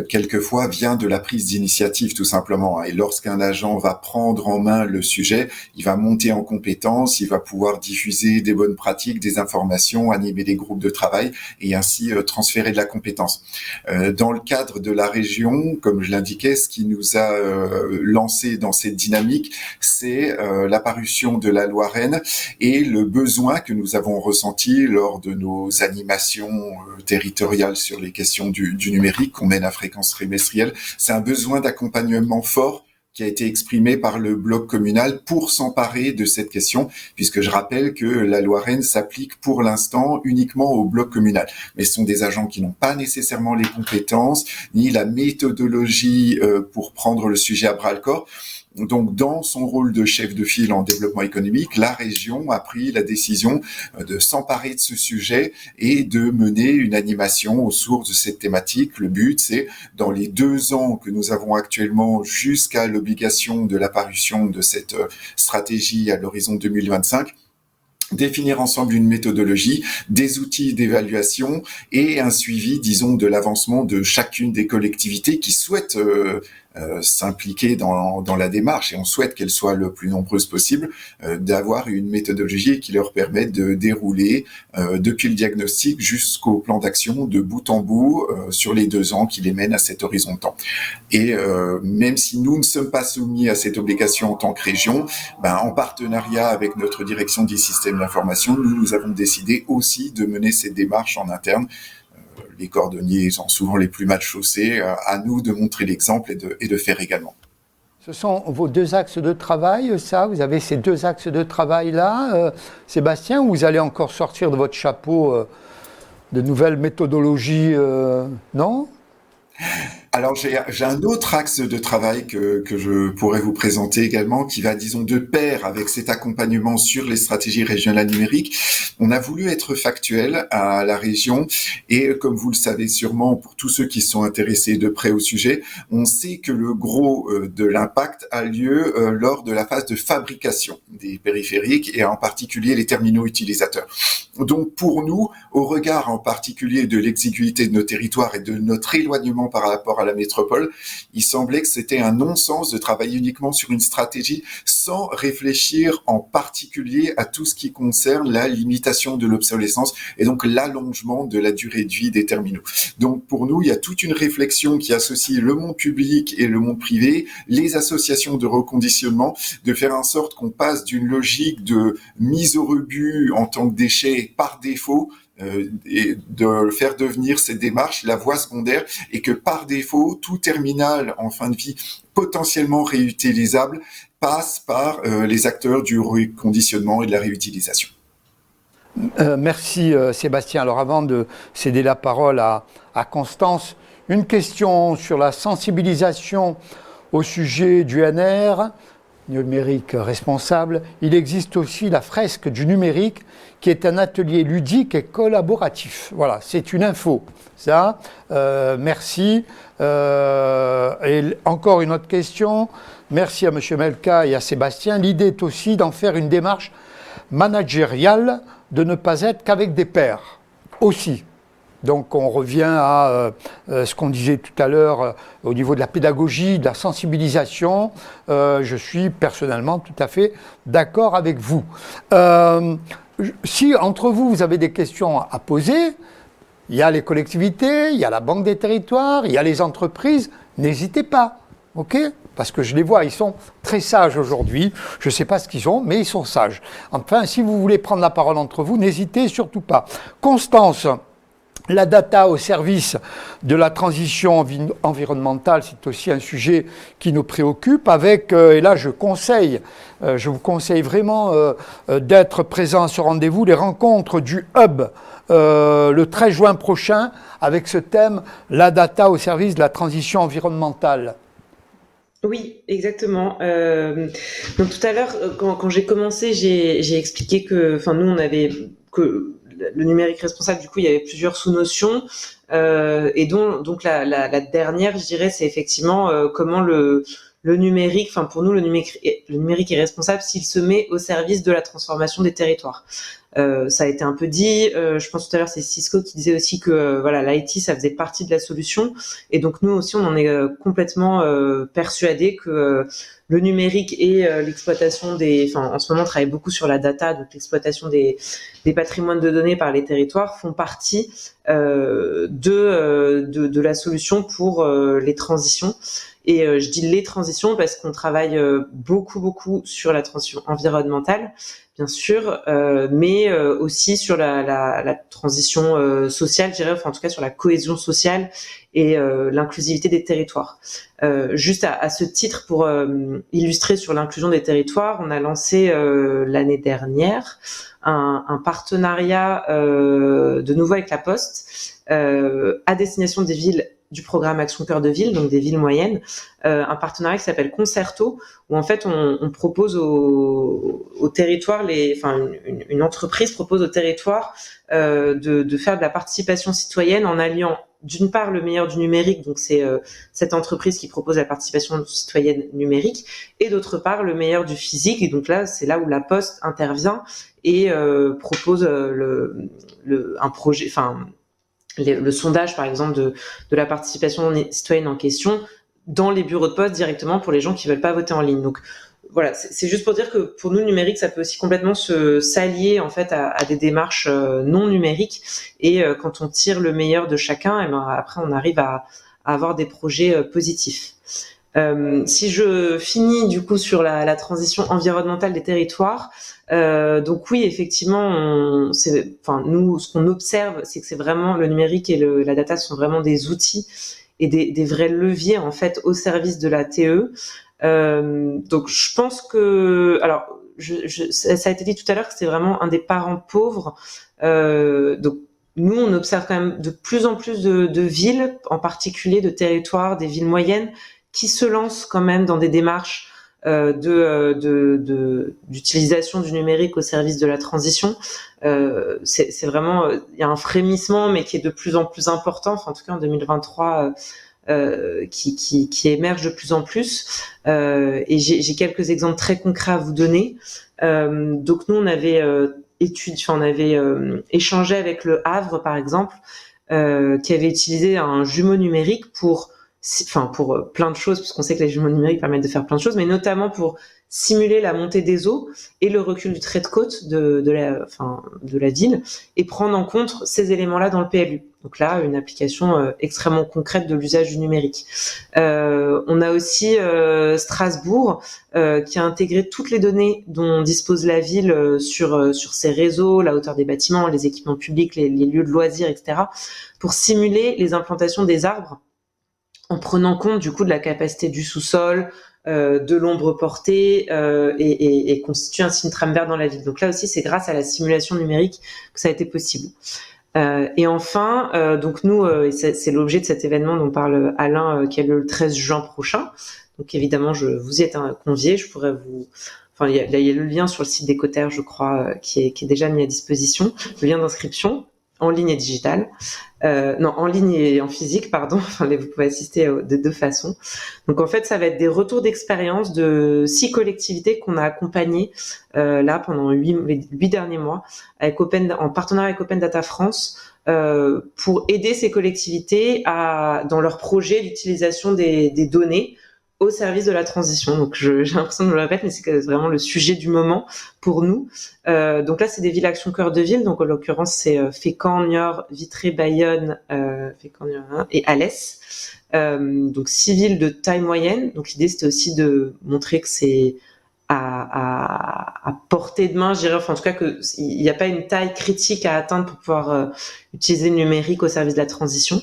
quelquefois vient de la prise d'initiative tout simplement. Et lorsqu'un agent va prendre en main le sujet, il va monter en compétence, il va pouvoir diffuser des bonnes pratiques, des informations, animer des groupes de travail et ainsi transférer de la compétence. Dans le cadre de la région, comme je l'indiquais, ce qui nous a lancé dans cette dynamique, c'est l'apparition de la loi Rennes et le besoin que nous avons ressenti lors de nos animations territoriales sur les questions du numérique qu'on mène à fréquence trimestrielle. C'est un besoin d'accompagnement fort qui a été exprimé par le bloc communal pour s'emparer de cette question, puisque je rappelle que la loi Rennes s'applique pour l'instant uniquement au bloc communal. Mais ce sont des agents qui n'ont pas nécessairement les compétences, ni la méthodologie pour prendre le sujet à bras-le-corps. Donc, dans son rôle de chef de file en développement économique, la région a pris la décision de s'emparer de ce sujet et de mener une animation autour de cette thématique. Le but, c'est, dans les 2 ans que nous avons actuellement jusqu'à l'obligation de l'apparition de cette stratégie à l'horizon 2025, définir ensemble une méthodologie, des outils d'évaluation et un suivi, disons, de l'avancement de chacune des collectivités qui souhaitent s'impliquer dans la démarche, et on souhaite qu'elle soit le plus nombreuse possible, d'avoir une méthodologie qui leur permette de dérouler depuis le diagnostic jusqu'au plan d'action de bout en bout sur les 2 ans qui les mènent à cet horizon de temps. Et même si nous ne sommes pas soumis à cette obligation en tant que région, en partenariat avec notre direction des systèmes d'information, nous avons décidé aussi de mener cette démarche en interne. Les cordonniers sont souvent les plus mal chaussés, à nous de montrer l'exemple et de faire également. Ce sont vos 2 axes de travail, ça ? Vous avez ces 2 axes de travail-là, Sébastien, ou vous allez encore sortir de votre chapeau de nouvelles méthodologies, non ? Alors j'ai un autre axe de travail que je pourrais vous présenter également, qui va, disons, de pair avec cet accompagnement sur les stratégies régionales numériques. On a voulu être factuel à la région et, comme vous le savez sûrement, pour tous ceux qui sont intéressés de près au sujet, on sait que le gros de l'impact a lieu lors de la phase de fabrication des périphériques et en particulier les terminaux utilisateurs. Donc pour nous, au regard en particulier de l'exiguïté de nos territoires et de notre éloignement par rapport à la métropole, il semblait que c'était un non-sens de travailler uniquement sur une stratégie sans réfléchir en particulier à tout ce qui concerne la limitation de l'obsolescence et donc l'allongement de la durée de vie des terminaux. Donc pour nous, il y a toute une réflexion qui associe le monde public et le monde privé, les associations de reconditionnement, de faire en sorte qu'on passe d'une logique de mise au rebut en tant que déchet par défaut et de faire devenir cette démarche la voie secondaire, et que par défaut, tout terminal en fin de vie potentiellement réutilisable passe par les acteurs du reconditionnement et de la réutilisation. Merci Sébastien. Alors avant de céder la parole à Constance, une question sur la sensibilisation au sujet du NR, numérique responsable. Il existe aussi la fresque du numérique, qui est un atelier ludique et collaboratif. Voilà, c'est une info. Ça, merci. Et encore une autre question. Merci à M. Melka et à Sébastien. L'idée est aussi d'en faire une démarche managériale, de ne pas être qu'avec des pairs aussi. Donc on revient à ce qu'on disait tout à l'heure au niveau de la pédagogie, de la sensibilisation. Je suis personnellement tout à fait d'accord avec vous. Si entre vous, vous avez des questions à poser, il y a les collectivités, il y a la Banque des territoires, il y a les entreprises, n'hésitez pas, ok ? Parce que je les vois, ils sont très sages aujourd'hui. Je ne sais pas ce qu'ils ont, mais ils sont sages. Enfin, si vous voulez prendre la parole entre vous, n'hésitez surtout pas. Constance, La data au service de la transition environnementale, c'est aussi un sujet qui nous préoccupe avec, et là je vous conseille vraiment d'être présent à ce rendez-vous, les rencontres du Hub le 13 juin prochain avec ce thème, la data au service de la transition environnementale. Oui, exactement. Donc tout à l'heure, quand j'ai commencé, j'ai expliqué que, enfin nous, on avait que le numérique responsable, du coup, il y avait plusieurs sous-notions, et donc la dernière, je dirais, c'est effectivement comment le numérique, enfin pour nous, le numérique est responsable s'il se met au service de la transformation des territoires. Ça a été un peu dit. Je pense tout à l'heure, c'est Cisco qui disait aussi que voilà, l'IT, ça faisait partie de la solution. Et donc nous aussi, on en est complètement persuadés que le numérique et l'exploitation enfin, en ce moment, on travaille beaucoup sur la data, donc l'exploitation des patrimoines de données par les territoires font partie de la solution pour les transitions. Et je dis les transitions parce qu'on travaille beaucoup sur la transition environnementale, bien sûr, mais aussi sur la transition sociale, je dirais, enfin en tout cas sur la cohésion sociale et l'inclusivité des territoires. Juste à ce titre, pour illustrer sur l'inclusion des territoires, on a lancé l'année dernière un partenariat de nouveau avec la Poste à destination des villes du programme Action Cœur de Ville, donc des villes moyennes, un partenariat qui s'appelle Concerto, où en fait on propose au territoire, une entreprise propose au territoire de faire de la participation citoyenne en alliant d'une part le meilleur du numérique, donc c'est cette entreprise qui propose la participation citoyenne numérique, et d'autre part le meilleur du physique, et donc là c'est là où la Poste intervient et propose un projet, enfin le sondage, par exemple, de la participation citoyenne en question dans les bureaux de poste directement pour les gens qui veulent pas voter en ligne. Donc voilà, c'est juste pour dire que pour nous, le numérique, ça peut aussi complètement s'allier en fait à des démarches non numériques. Et quand on tire le meilleur de chacun, et ben après on arrive à avoir des projets positifs. Si je finis du coup sur la transition environnementale des territoires, donc oui, effectivement, nous, ce qu'on observe, c'est que c'est vraiment le numérique et la data sont vraiment des outils et des vrais leviers en fait au service de la TE. Donc je pense que, alors, ça a été dit tout à l'heure que c'était vraiment un des parents pauvres. Donc nous, on observe quand même de plus en plus de villes, en particulier de territoires, des villes moyennes, qui se lancent quand même dans des démarches d'utilisation du numérique au service de la transition. C'est vraiment, il y a un frémissement, mais qui est de plus en plus important. Enfin, en tout cas, en 2023, qui émerge de plus en plus. Et j'ai quelques exemples très concrets à vous donner. Donc nous, on avait échangé avec le Havre, par exemple, qui avait utilisé un jumeau numérique pour plein de choses, puisqu'on sait que les jumeaux numériques permettent de faire plein de choses, mais notamment pour simuler la montée des eaux et le recul du trait de côte de la ville, et prendre en compte ces éléments-là dans le PLU. Donc là, une application extrêmement concrète de l'usage du numérique. On a aussi Strasbourg qui a intégré toutes les données dont dispose la ville sur ses réseaux, la hauteur des bâtiments, les équipements publics, les lieux de loisirs, etc., pour simuler les implantations des arbres en prenant compte du coup de la capacité du sous-sol, de l'ombre portée et constitue ainsi une trame verte dans la ville. Donc là aussi, c'est grâce à la simulation numérique que ça a été possible. Et enfin, donc nous, c'est l'objet de cet événement dont parle Alain, qui a lieu le 13 juin prochain. Donc évidemment, vous y êtes conviés. Je pourrais vous... Enfin, il y a le lien sur le site d'Écotère, je crois, qui est déjà mis à disposition, le lien d'inscription en ligne et digital. En ligne et en physique, pardon. Enfin, vous pouvez assister de deux façons. Donc en fait, ça va être des retours d'expérience de 6 collectivités qu'on a accompagnées là pendant les 8 derniers mois, en partenariat avec Open Data France, pour aider ces collectivités dans leur projet d'utilisation des données au service de la transition. Donc j'ai l'impression de me le répéter, mais c'est vraiment le sujet du moment pour nous. Donc là, c'est des villes Action Cœur de Ville. Donc en l'occurrence, c'est Fécamp, Niort, Vitré, Bayonne, et Alès. Donc 6 villes de taille moyenne. Donc l'idée, c'était aussi de montrer que c'est à portée de main, je dirais, enfin en tout cas qu'il n'y a pas une taille critique à atteindre pour pouvoir utiliser le numérique au service de la transition.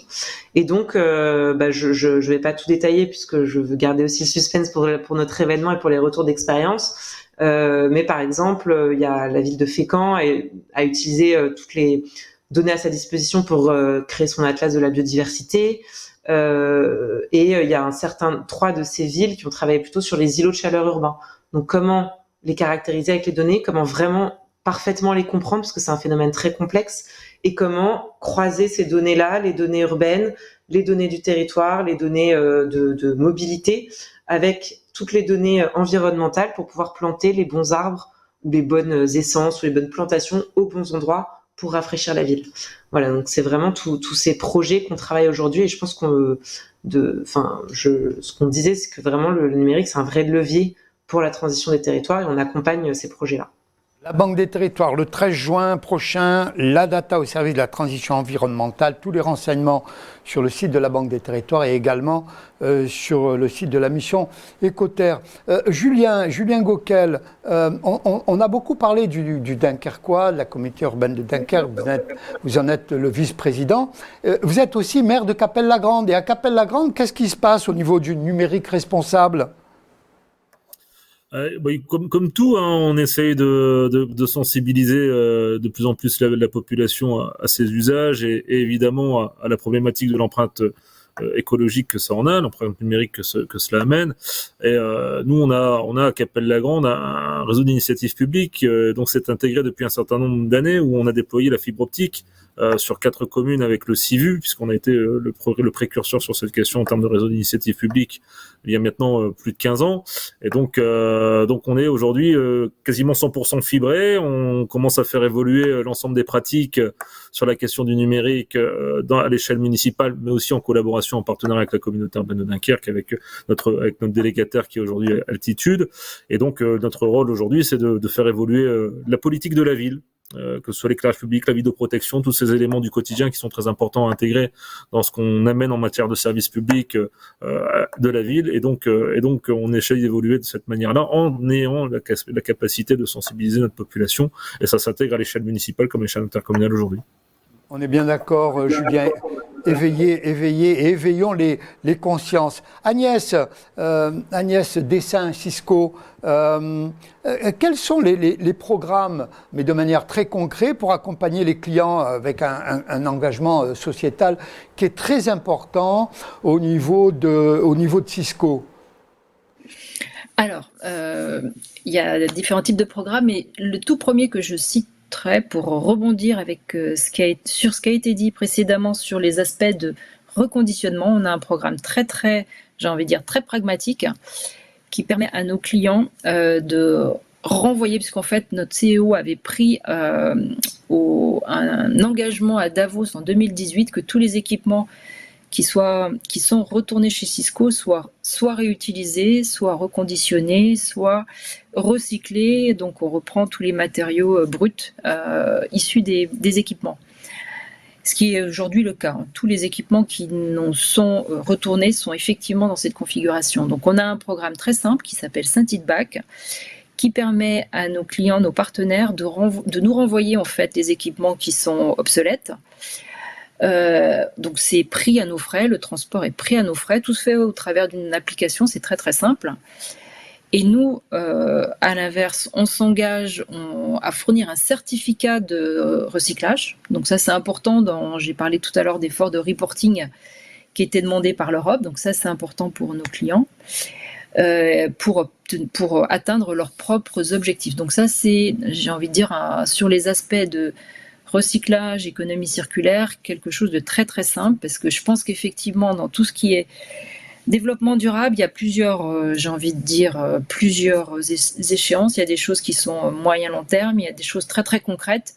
Et donc, je vais pas tout détailler puisque je veux garder aussi le suspense pour notre événement et pour les retours d'expérience. Mais par exemple, il y a la ville de Fécamp a utilisé toutes les données à sa disposition pour créer son atlas de la biodiversité. Et il y a trois de ces villes qui ont travaillé plutôt sur les îlots de chaleur urbains. Donc comment les caractériser avec les données, comment vraiment parfaitement les comprendre, parce que c'est un phénomène très complexe, et comment croiser ces données-là, les données urbaines, les données du territoire, les données de mobilité, avec toutes les données environnementales pour pouvoir planter les bons arbres ou les bonnes essences ou les bonnes plantations aux bons endroits pour rafraîchir la ville. Voilà, donc c'est vraiment tous ces projets qu'on travaille aujourd'hui, et je pense ce qu'on disait, c'est que vraiment le numérique, c'est un vrai levier pour la transition des territoires, et on accompagne ces projets-là. La Banque des Territoires, le 13 juin prochain, la data au service de la transition environnementale, tous les renseignements sur le site de la Banque des Territoires et également sur le site de la mission Écoterre. Julien Gauquel, on a beaucoup parlé du Dunkerquois, de la communauté urbaine de Dunkerque, vous en êtes le vice-président. Vous êtes aussi maire de Cappelle-la-Grande, et à Cappelle-la-Grande, qu'est-ce qui se passe au niveau du numérique responsable ? Comme tout, hein, on essaye de sensibiliser de plus en plus la population à ces usages et évidemment à la problématique de l'empreinte écologique que ça en a, l'empreinte numérique que cela amène. Et nous, on a à Cappelle-la-Grande un réseau d'initiatives publiques donc c'est intégré depuis un certain nombre d'années, où on a déployé la fibre optique sur 4 communes avec le CIVU, puisqu'on a été le précurseur sur cette question en termes de réseau d'initiatives publiques il y a maintenant plus de 15 ans. Et donc on est aujourd'hui quasiment 100% fibré. On commence à faire évoluer l'ensemble des pratiques sur la question du numérique à l'échelle municipale, mais aussi en collaboration, en partenariat avec la communauté urbaine de Dunkerque, avec notre délégataire qui est aujourd'hui à Altitude. Et donc notre rôle aujourd'hui, c'est de faire évoluer la politique de la ville, que ce soit l'éclairage public, la vidéoprotection, tous ces éléments du quotidien qui sont très importants à intégrer dans ce qu'on amène en matière de services publics de la ville. Et donc on essaye d'évoluer de cette manière-là en ayant la capacité de sensibiliser notre population, et ça s'intègre à l'échelle municipale comme à l'échelle intercommunale aujourd'hui. On est bien d'accord, Julien. Éveillons les consciences. Agnès Dessin-Cisco, quels sont les programmes, mais de manière très concrète, pour accompagner les clients avec un engagement sociétal qui est très important au niveau de Cisco? Alors, il y a différents types de programmes, et le tout premier que je cite pour rebondir avec sur ce qui a été dit précédemment sur les aspects de reconditionnement, on a un programme très pragmatique qui permet à nos clients de renvoyer, puisqu'en fait notre CEO avait pris un engagement à Davos en 2018 que tous les équipements qui sont retournés chez Cisco soient soit réutilisés, soit reconditionnés, soit recyclés. Donc on reprend tous les matériaux bruts issus des équipements. Ce qui est aujourd'hui le cas. Tous les équipements qui nous sont retournés sont effectivement dans cette configuration. Donc on a un programme très simple qui s'appelle Send It Back, qui permet à nos clients, nos partenaires de nous renvoyer en fait les équipements qui sont obsolètes. Donc c'est pris à nos frais, le transport est pris à nos frais, tout se fait au travers d'une application, c'est très très simple. Et nous, à l'inverse, on s'engage à fournir un certificat de recyclage. Donc ça c'est important, j'ai parlé tout à l'heure d'efforts de reporting qui étaient demandés par l'Europe, donc ça c'est important pour nos clients, pour atteindre leurs propres objectifs. Donc ça c'est, j'ai envie de dire, sur les aspects de recyclage, économie circulaire, quelque chose de très très simple, parce que je pense qu'effectivement dans tout ce qui est développement durable, il y a plusieurs, j'ai envie de dire, plusieurs échéances. Il y a des choses qui sont moyen-long terme, il y a des choses très très concrètes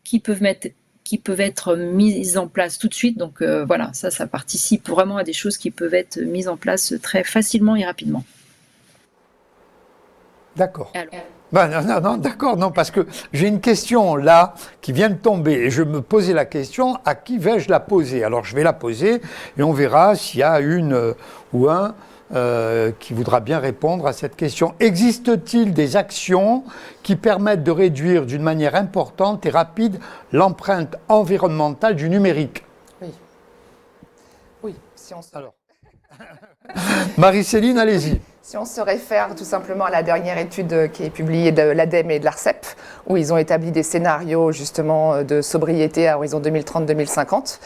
qui peuvent être mises en place tout de suite. Donc voilà, ça participe vraiment à des choses qui peuvent être mises en place très facilement et rapidement. D'accord. Non, d'accord, non, parce que j'ai une question là qui vient de tomber et je me posais la question, à qui vais-je la poser? Alors je vais la poser et on verra s'il y a une ou un qui voudra bien répondre à cette question. Existe-t-il des actions qui permettent de réduire d'une manière importante et rapide l'empreinte environnementale du numérique? Oui. Oui, si on Alors, Marie-Céline, allez-y. Si on se réfère tout simplement à la dernière étude qui est publiée de l'ADEME et de l'ARCEP, où ils ont établi des scénarios justement de sobriété à horizon 2030-2050,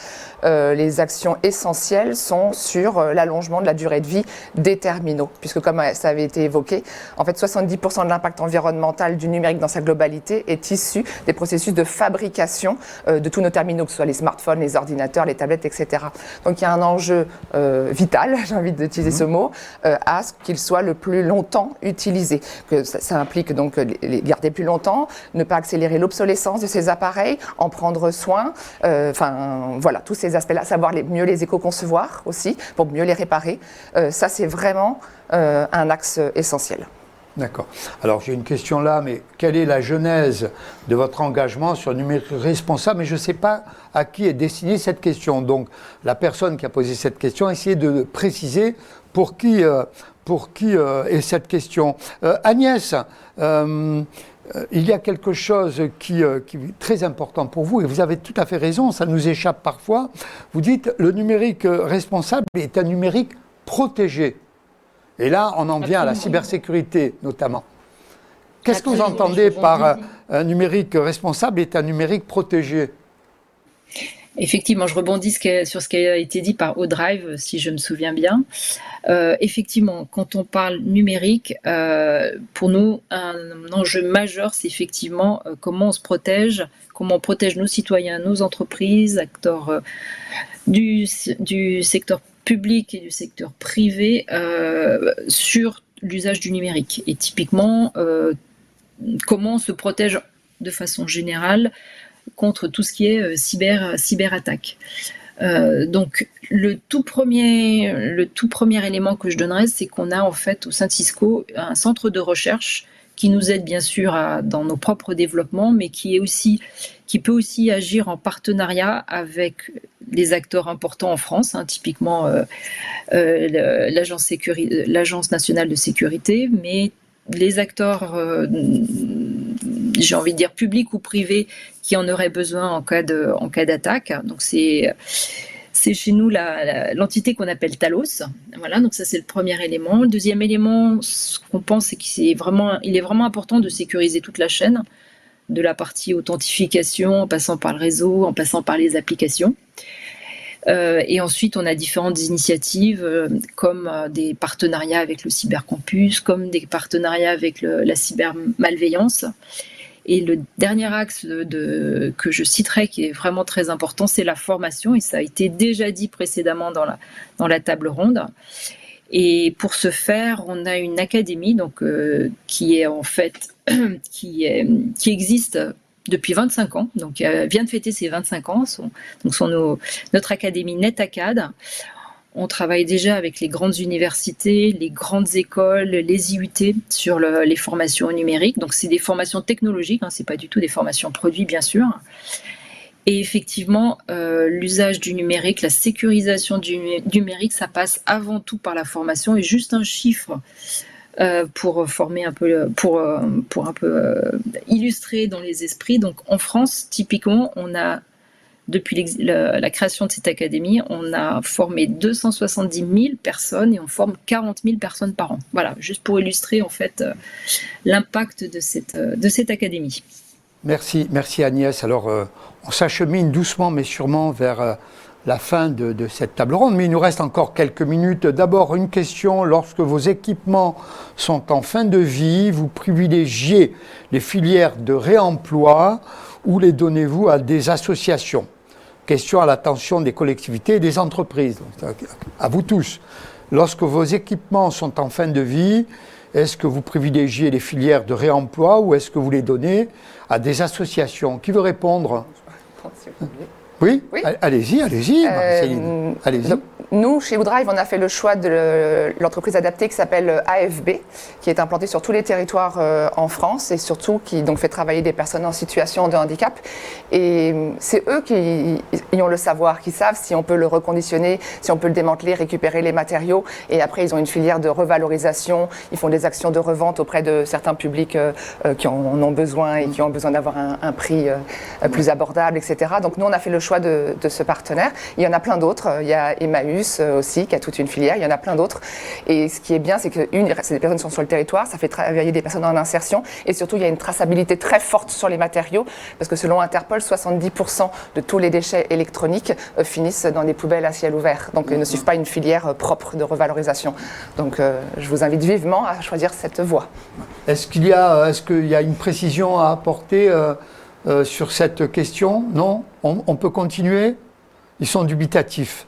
les actions essentielles sont sur l'allongement de la durée de vie des terminaux, puisque comme ça avait été évoqué, en fait 70% de l'impact environnemental du numérique dans sa globalité est issu des processus de fabrication de tous nos terminaux, que ce soit les smartphones, les ordinateurs, les tablettes, etc. Donc il y a un enjeu vital, j'ai envie d'utiliser ce mot, à ce qu'il soit le plus longtemps utilisé. Que ça implique donc les garder plus longtemps, ne pas accélérer l'obsolescence de ces appareils, en prendre soin, voilà, tous ces aspects-là, savoir mieux les éco-concevoir aussi, pour mieux les réparer. Ça, c'est vraiment un axe essentiel. D'accord. Alors j'ai une question là, mais quelle est la genèse de votre engagement sur le numérique responsable? Mais je ne sais pas à qui est destinée cette question. Donc la personne qui a posé cette question, essayez de préciser pour qui est cette question. Agnès, il y a quelque chose qui est très important pour vous, et vous avez tout à fait raison, ça nous échappe parfois. Vous dites le numérique responsable est un numérique protégé. Et là, on en vient à la cybersécurité, notamment. Qu'est-ce que vous entendez par un numérique responsable est un numérique protégé? Effectivement, je rebondis sur ce qui a été dit par ODrive, si je me souviens bien. Effectivement, quand on parle numérique, pour nous, un enjeu majeur, c'est effectivement comment on se protège, comment on protège nos citoyens, nos entreprises, acteurs du secteur public et du secteur privé sur l'usage du numérique. Et typiquement, comment on se protège de façon générale contre tout ce qui est cyberattaque. Donc le tout premier élément que je donnerais, c'est qu'on a en fait au sein de Cisco un centre de recherche qui nous aide bien sûr dans nos propres développements, mais qui peut aussi agir en partenariat avec les acteurs importants en France, typiquement l'Agence nationale de sécurité, mais les acteurs, j'ai envie de dire publics ou privés, qui en auraient besoin en cas d'attaque. Donc c'est chez nous l'entité qu'on appelle Talos. Voilà, donc ça c'est le premier élément. Le deuxième élément, ce qu'on pense, c'est qu'il est vraiment important de sécuriser toute la chaîne, de la partie authentification, en passant par le réseau, en passant par les applications. Et ensuite, on a différentes initiatives comme des partenariats avec le cybercampus, comme des partenariats avec la cybermalveillance. Et le dernier axe que je citerai, qui est vraiment très important, c'est la formation. Et ça a été déjà dit précédemment dans la table ronde. Et pour ce faire, on a une académie qui est en fait qui existe depuis 25 ans, donc vient de fêter ses 25 ans, notre académie NetAcad. On travaille déjà avec les grandes universités, les grandes écoles, les IUT sur les formations numériques. Donc c'est des formations technologiques, c'est pas du tout des formations produits bien sûr. Et effectivement, l'usage du numérique, la sécurisation du numérique, ça passe avant tout par la formation. Et juste un chiffre pour former un peu, pour un peu illustrer dans les esprits. Donc en France, typiquement, on a depuis la création de cette académie, on a formé 270 000 personnes et on forme 40 000 personnes par an. Voilà, juste pour illustrer en fait l'impact de cette académie. Merci Agnès. Alors, on s'achemine doucement mais sûrement vers la fin de cette table ronde, mais il nous reste encore quelques minutes. D'abord, une question. Lorsque vos équipements sont en fin de vie, vous privilégiez les filières de réemploi ou les donnez-vous à des associations? Question à l'attention des collectivités et des entreprises. Donc, à vous tous. Lorsque vos équipements sont en fin de vie, est-ce que vous privilégiez les filières de réemploi ou est-ce que vous les donnez à des associations? Qui veut répondre? Oui, oui. Allez-y, Marie-Céline. Allez-y. Nous, chez WooDrive, on a fait le choix de l'entreprise adaptée qui s'appelle AFB, qui est implantée sur tous les territoires en France et surtout qui donc fait travailler des personnes en situation de handicap. Et c'est eux qui ont le savoir, qui savent si on peut le reconditionner, si on peut le démanteler, récupérer les matériaux. Et après, ils ont une filière de revalorisation. Ils font des actions de revente auprès de certains publics qui en ont besoin et qui ont besoin d'avoir un prix plus abordable, etc. Donc nous, on a fait le choix de ce partenaire. Il y en a plein d'autres. Il y a Emmaüs aussi, qui a toute une filière. Il y en a plein d'autres. Et ce qui est bien, c'est que c'est des personnes qui sont sur le territoire, ça fait travailler des personnes en insertion. Et surtout, il y a une traçabilité très forte sur les matériaux, parce que selon Interpol, 70% de tous les déchets électroniques finissent dans des poubelles à ciel ouvert. Donc, ils ne suivent pas une filière propre de revalorisation. Donc, je vous invite vivement à choisir cette voie. Est-ce qu'il y a une précision à apporter sur cette question? Non? On peut continuer? Ils sont dubitatifs.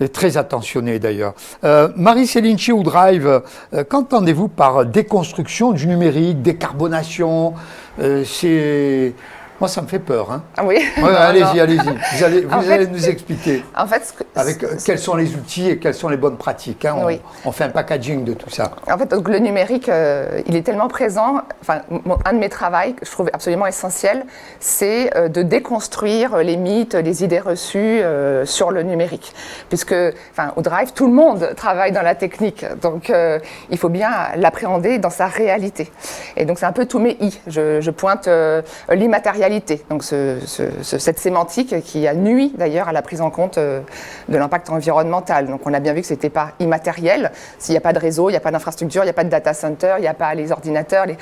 Et très attentionnés d'ailleurs. Marie-Céline, chez WooDrive, qu'entendez-vous par déconstruction du numérique, décarbonation? Moi, ça me fait peur. Hein. Ah oui? Ouais, allez-y. Vous allez nous expliquer. En fait, quels sont les outils et quelles sont les bonnes pratiques. Hein. Oui. On fait un packaging de tout ça. En fait, donc, le numérique, il est tellement présent. Enfin, un de mes travaux que je trouve absolument essentiel, c'est de déconstruire les mythes, les idées reçues sur le numérique. Puisque, WooDrive, tout le monde travaille dans la technique. Donc, il faut bien l'appréhender dans sa réalité. Et donc, c'est un peu tous mes i. Je pointe l'immatérialité. Donc cette sémantique qui a nui d'ailleurs à la prise en compte de l'impact environnemental. Donc on a bien vu que ce n'était pas immatériel. S'il n'y a pas de réseau, il n'y a pas d'infrastructure, il n'y a pas de data center, il n'y a pas les ordinateurs, il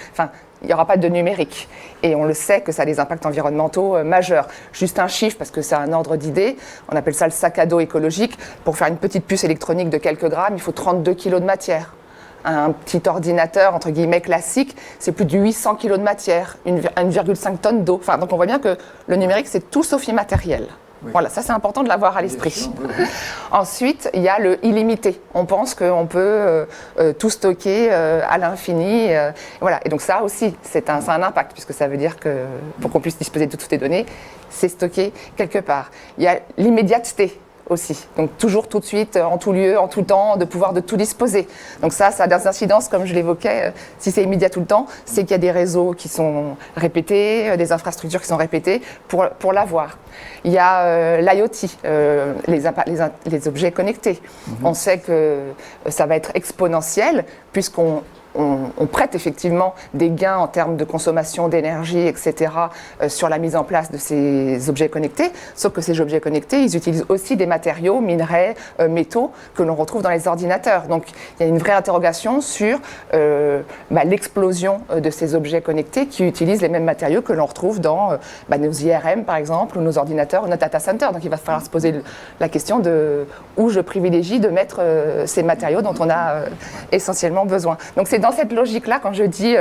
n'y aura pas de numérique. Et on le sait que ça a des impacts environnementaux majeurs. Juste un chiffre, parce que c'est un ordre d'idée, on appelle ça le sac à dos écologique. Pour faire une petite puce électronique de quelques grammes, il faut 32 kilos de matière. Un petit ordinateur, entre guillemets, classique, c'est plus de 800 kg de matière, 1,5 tonnes d'eau. Donc on voit bien que le numérique, c'est tout sauf immatériel. Oui. Voilà, ça c'est important de l'avoir à l'esprit. Oui. Ensuite, il y a le illimité. On pense qu'on peut tout stocker à l'infini. Voilà. Et donc ça aussi, ça a un impact, puisque ça veut dire que pour qu'on puisse disposer de toutes ces données, c'est stocké quelque part. Il y a l'immédiateté aussi. Donc toujours tout de suite, en tout lieu, en tout temps, de pouvoir de tout disposer. Donc ça a des incidences, comme je l'évoquais, si c'est immédiat tout le temps, c'est qu'il y a des réseaux qui sont répétés, des infrastructures qui sont répétées pour l'avoir. Il y a l'IoT, les objets connectés. On sait que ça va être exponentiel puisqu'on prête effectivement des gains en termes de consommation d'énergie, etc., sur la mise en place de ces objets connectés. Sauf que ces objets connectés, ils utilisent aussi des matériaux, minerais, métaux, que l'on retrouve dans les ordinateurs. Donc il y a une vraie interrogation sur l'explosion de ces objets connectés qui utilisent les mêmes matériaux que l'on retrouve dans nos IRM, par exemple, ou nos ordinateurs, ou notre data center. Donc il va falloir se poser la question de où je privilégie de mettre ces matériaux dont on a essentiellement besoin. Donc c'est dans cette logique-là, quand je dis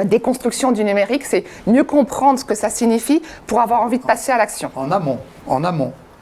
déconstruction du numérique, c'est mieux comprendre ce que ça signifie pour avoir envie de passer à l'action. En amont.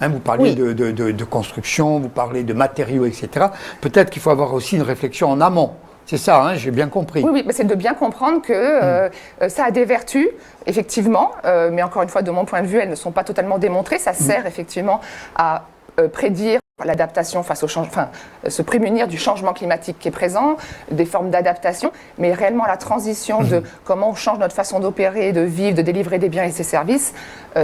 Hein, vous parliez de construction, vous parlez de matériaux, etc. Peut-être qu'il faut avoir aussi une réflexion en amont. C'est ça, hein, j'ai bien compris. Oui, mais c'est de bien comprendre que ça a des vertus, effectivement, mais encore une fois, de mon point de vue, elles ne sont pas totalement démontrées. Ça sert effectivement à prédire l'adaptation face au changement, se prémunir du changement climatique qui est présent, des formes d'adaptation, mais réellement la transition de comment on change notre façon d'opérer, de vivre, de délivrer des biens et ses services,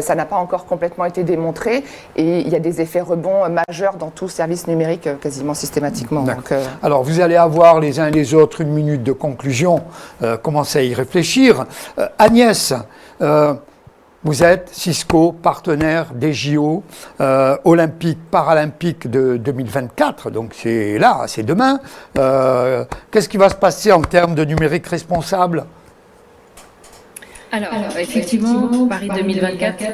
ça n'a pas encore complètement été démontré et il y a des effets rebonds majeurs dans tout service numérique quasiment systématiquement. Donc, alors vous allez avoir les uns et les autres une minute de conclusion, commencez à y réfléchir. Agnès, vous êtes Cisco, partenaire des JO olympiques, paralympiques de 2024, donc c'est là, c'est demain. Qu'est-ce qui va se passer en termes de numérique responsable ? Alors effectivement, Paris 2024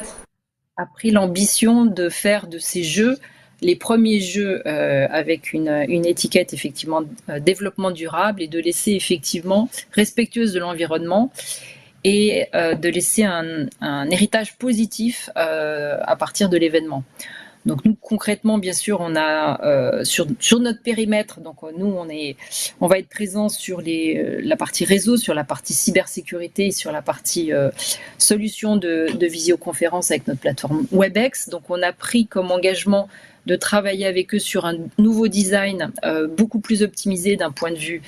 a pris l'ambition de faire de ces Jeux les premiers Jeux avec une étiquette effectivement développement durable et de laisser effectivement respectueuse de l'environnement et de laisser un héritage positif à partir de l'événement. Donc nous concrètement, bien sûr, on a sur notre périmètre, donc nous on va être présent sur la partie réseau, sur la partie cybersécurité, et sur la partie solution de visioconférence avec notre plateforme WebEx. Donc on a pris comme engagement de travailler avec eux sur un nouveau design beaucoup plus optimisé d'un point de vue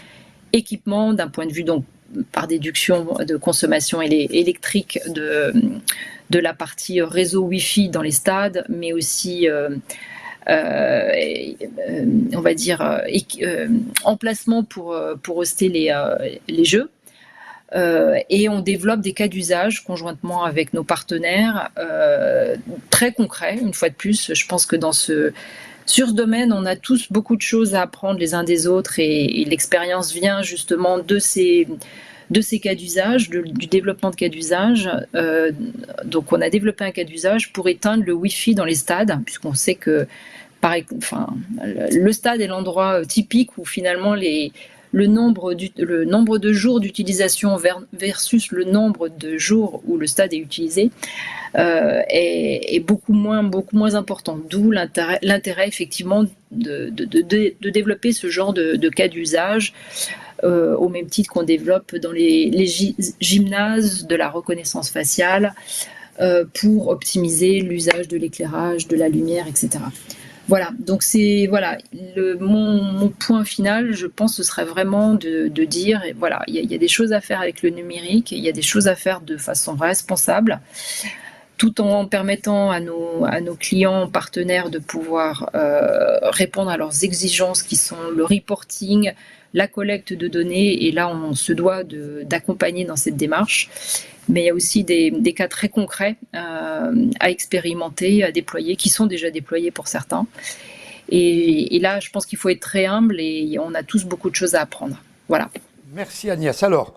équipement, d'un point de vue donc par déduction de consommation électrique de la partie réseau Wi-Fi dans les stades, mais aussi on va dire emplacement pour hoster les jeux. Et on développe des cas d'usage conjointement avec nos partenaires très concrets. Une fois de plus, je pense que sur ce domaine, on a tous beaucoup de choses à apprendre les uns des autres et l'expérience vient justement de ces cas d'usage, du développement de cas d'usage. Donc on a développé un cas d'usage pour éteindre le Wi-Fi dans les stades, puisqu'on sait que le stade est l'endroit typique où finalement le nombre de jours d'utilisation versus le nombre de jours où le stade est utilisé est beaucoup moins important. D'où l'intérêt effectivement de développer ce genre de cas d'usage au même titre qu'on développe dans les gymnases de la reconnaissance faciale pour optimiser l'usage de l'éclairage, de la lumière, etc. Voilà, donc mon point final, je pense, ce serait vraiment de dire, voilà, il y a des choses à faire avec le numérique, il y a des choses à faire de façon responsable, tout en permettant à nos clients partenaires de pouvoir répondre à leurs exigences qui sont le reporting, la collecte de données, et là on se doit d'accompagner dans cette démarche. Mais il y a aussi des cas très concrets à expérimenter, à déployer, qui sont déjà déployés pour certains. Et là, je pense qu'il faut être très humble et on a tous beaucoup de choses à apprendre. Voilà. Merci Agnès. Alors,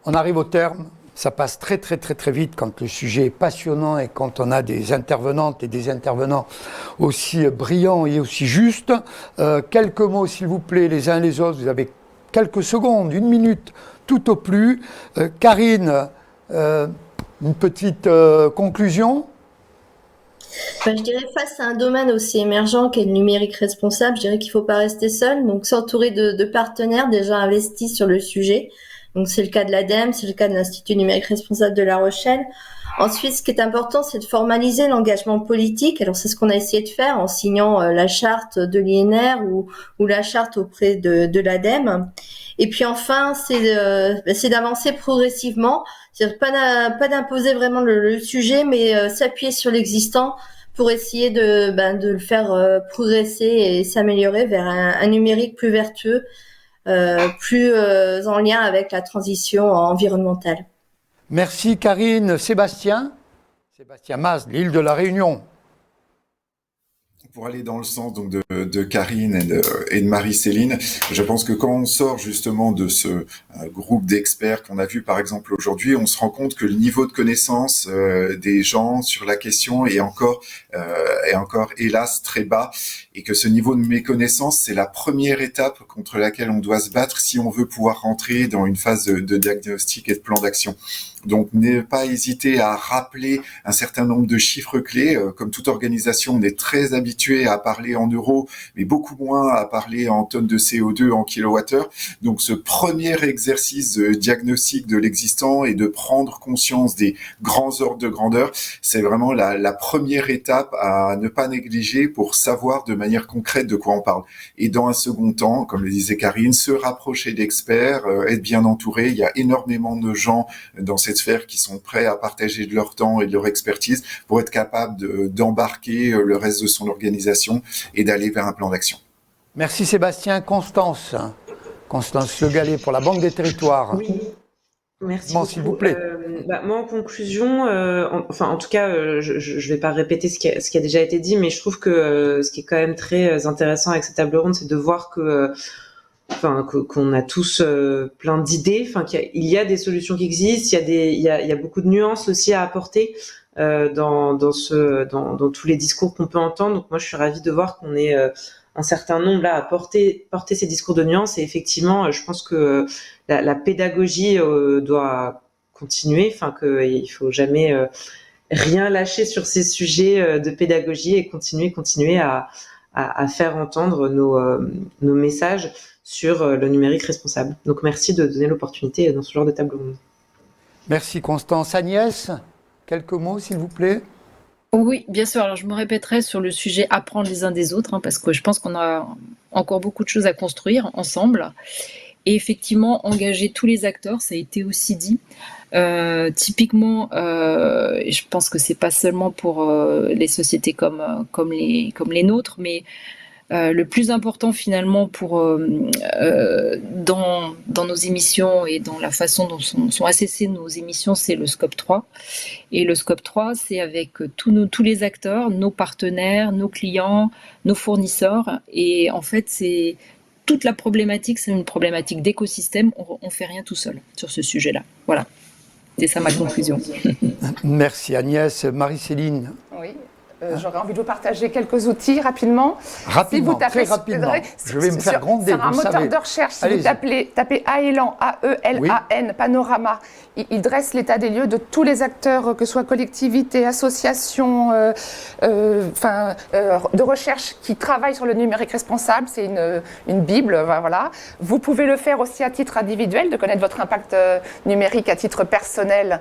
on arrive au terme. Ça passe très très très très vite quand le sujet est passionnant et quand on a des intervenantes et des intervenants aussi brillants et aussi justes. Quelques mots s'il vous plaît les uns les autres. Vous avez quelques secondes, 1 minute, tout au plus. Karine, une petite conclusion? Je dirais face à un domaine aussi émergent qu'est le numérique responsable, je dirais qu'il ne faut pas rester seul, donc s'entourer de partenaires déjà investis sur le sujet. Donc c'est le cas de l'ADEME, c'est le cas de l'Institut numérique responsable de La Rochelle. Ensuite, ce qui est important, c'est de formaliser l'engagement politique. Alors c'est ce qu'on a essayé de faire en signant la charte de l'INR ou la charte auprès de l'ADEME. Et puis enfin, c'est d'avancer progressivement, c'est-à-dire pas d'imposer vraiment le sujet, mais s'appuyer sur l'existant pour essayer de le faire progresser et s'améliorer vers un numérique plus vertueux, plus en lien avec la transition environnementale. Merci Karine. Sébastien Maz, l'île de la Réunion. Pour aller dans le sens donc de Karine et de Marie-Céline, je pense que quand on sort justement de ce groupe d'experts qu'on a vu par exemple aujourd'hui, on se rend compte que le niveau de connaissance des gens sur la question est encore hélas très bas, et que ce niveau de méconnaissance, c'est la première étape contre laquelle on doit se battre si on veut pouvoir rentrer dans une phase de diagnostic et de plan d'action. Donc, ne pas hésiter à rappeler un certain nombre de chiffres clés. Comme toute organisation, on est très habitué à parler en euros, mais beaucoup moins à parler en tonnes de CO2, en kilowattheures. Donc, ce premier exercice de diagnostic de l'existant et de prendre conscience des grands ordres de grandeur, c'est vraiment la première étape à ne pas négliger pour savoir de manière concrète de quoi on parle. Et dans un second temps, comme le disait Karine, se rapprocher d'experts, être bien entouré. Il y a énormément de gens dans cette sphère qui sont prêts à partager de leur temps et de leur expertise pour être capable d'embarquer le reste de son organisation et d'aller vers un plan d'action. Merci Sébastien. Constance Le Gallais pour la Banque des Territoires. Oui. Merci s'il vous plaît. Moi, en conclusion, en tout cas, je vais pas répéter ce qui a déjà été dit, mais je trouve que ce qui est quand même très intéressant avec cette table ronde, c'est de voir qu'on a tous plein d'idées, qu'il y a des solutions qui existent, il y a beaucoup de nuances aussi à apporter dans tous les discours qu'on peut entendre. Donc moi, je suis ravie de voir qu'on est un certain nombre là à porter ces discours de nuances, et effectivement, je pense que la pédagogie doit continuer, qu'il faut jamais rien lâcher sur ces sujets de pédagogie et continuer à faire entendre nos messages sur le numérique responsable. Donc merci de donner l'opportunité dans ce genre de table ronde. Merci Constance. Agnès, quelques mots s'il vous plaît. Oui, bien sûr. Alors, je me répéterai sur le sujet apprendre les uns des autres, parce que je pense qu'on a encore beaucoup de choses à construire ensemble. Et effectivement, engager tous les acteurs, ça a été aussi dit. Typiquement, je pense que c'est pas seulement pour les sociétés comme les nôtres, mais le plus important finalement dans nos émissions et dans la façon dont sont assessées nos émissions, c'est le scope 3. Et le scope 3, c'est avec tous les acteurs, nos partenaires, nos clients, nos fournisseurs. Et en fait, c'est toute la problématique, c'est une problématique d'écosystème. On fait rien tout seul sur ce sujet-là. Voilà. C'est ça ma conclusion. Merci Agnès. Marie-Céline. Oui. J'aurais envie de vous partager quelques outils rapidement. Rapidement, si vous tapez, très rapidement. Je vais me faire gronder, sur un moteur de recherche, si vous tapez AELAN, A-E-L-A-N, Panorama, il dresse l'état des lieux de tous les acteurs, que ce soit collectivités, associations, de recherche qui travaillent sur le numérique responsable. C'est une bible, voilà. Vous pouvez le faire aussi à titre individuel, de connaître votre impact numérique à titre personnel.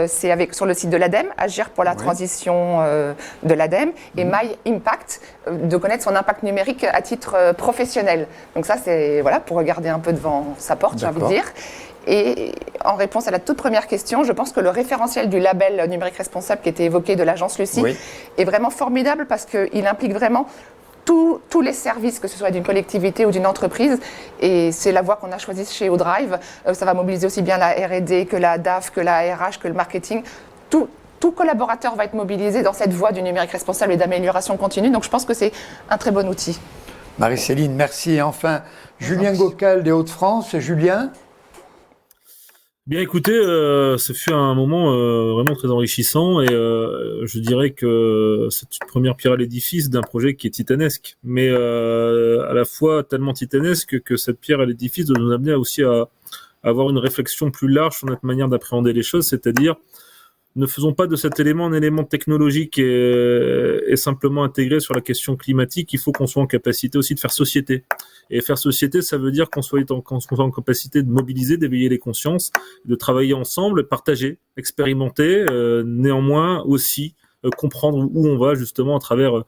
C'est sur le site de l'ADEME, Agir pour la transition de l'ADEME, et My Impact, de connaître son impact numérique à titre professionnel. Donc ça, c'est pour regarder un peu devant sa porte, j'ai envie de dire. Et en réponse à la toute première question, je pense que le référentiel du label numérique responsable qui était évoqué de l'agence Lucie est vraiment formidable parce qu'il implique vraiment tous les services, que ce soit d'une collectivité ou d'une entreprise. Et c'est la voie qu'on a choisie chez ODrive. Ça va mobiliser aussi bien la R&D que la DAF, que la RH, que le marketing. Tout collaborateur va être mobilisé dans cette voie du numérique responsable et d'amélioration continue. Donc je pense que c'est un très bon outil. Marie-Céline, merci. Et enfin, Julien Gauquel des Hauts-de-France. Julien ? Bien écoutez, ce fut un moment vraiment très enrichissant et je dirais que c'est une première pierre à l'édifice d'un projet qui est titanesque, mais à la fois tellement titanesque que cette pierre à l'édifice doit nous amener aussi à avoir une réflexion plus large sur notre manière d'appréhender les choses, c'est-à-dire ne faisons pas de cet élément un élément technologique et simplement intégré sur la question climatique. Il faut qu'on soit en capacité aussi de faire société. Et faire société, ça veut dire qu'on soit en capacité de mobiliser, d'éveiller les consciences, de travailler ensemble, partager, expérimenter, néanmoins aussi comprendre où on va justement à travers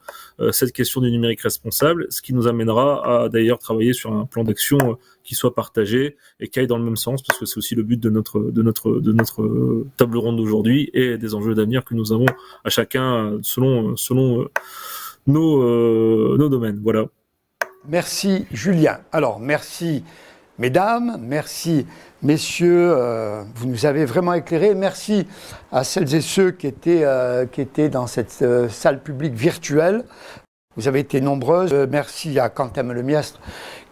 cette question du numérique responsable, ce qui nous amènera à d'ailleurs travailler sur un plan d'action qui soit partagé et qui aille dans le même sens, parce que c'est aussi le but de notre table ronde d'aujourd'hui et des enjeux d'avenir que nous avons à chacun selon nos domaines. Voilà. Merci Julien. Alors merci mesdames, merci messieurs, vous nous avez vraiment éclairés. Merci à celles et ceux qui étaient dans cette salle publique virtuelle. Vous avez été nombreuses. Merci à Quentin Lemiestre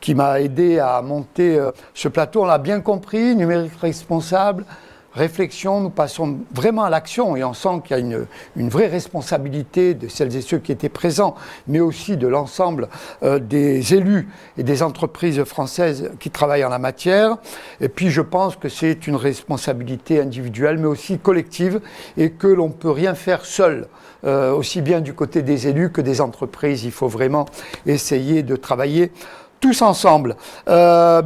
qui m'a aidé à monter ce plateau. On l'a bien compris, numérique responsable, réflexion, nous passons vraiment à l'action et on sent qu'il y a une vraie responsabilité de celles et ceux qui étaient présents, mais aussi de l'ensemble des élus et des entreprises françaises qui travaillent en la matière. Et puis je pense que c'est une responsabilité individuelle, mais aussi collective, et que l'on ne peut rien faire seul, aussi bien du côté des élus que des entreprises. Il faut vraiment essayer de travailler tous ensemble.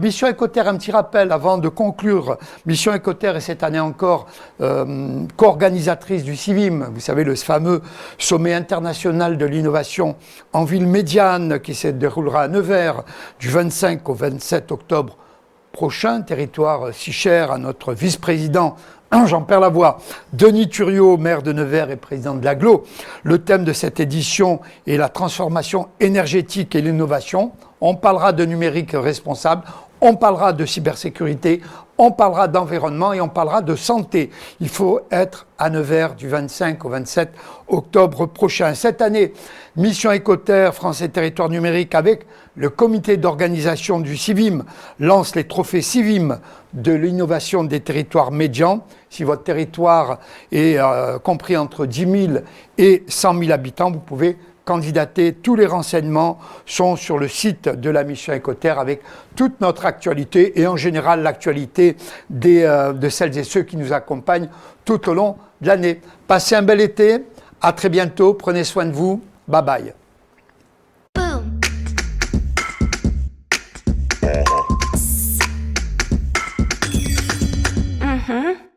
Mission Écoterre, un petit rappel avant de conclure. Mission Écoterre est cette année encore co-organisatrice du CIVIM, vous savez, le fameux sommet international de l'innovation en ville médiane qui se déroulera à Nevers du 25 au 27 octobre prochain, territoire si cher à notre vice-président j'en perds la voix. Denis Thuriot, maire de Nevers et président de l'AGLO. Le thème de cette édition est la transformation énergétique et l'innovation. On parlera de numérique responsable, on parlera de cybersécurité, on parlera d'environnement et on parlera de santé. Il faut être à Nevers du 25 au 27 octobre prochain. Cette année, Mission Écoterre, France et Territoires Numériques, avec le comité d'organisation du CIVIM, lance les trophées CIVIM de l'innovation des territoires médians. Si votre territoire est compris entre 10 000 et 100 000 habitants, vous pouvez candidater. Tous les renseignements sont sur le site de la Mission Écoterre avec toute notre actualité et en général l'actualité de celles et ceux qui nous accompagnent tout au long de l'année. Passez un bel été, à très bientôt, prenez soin de vous, bye bye. Mm-hmm.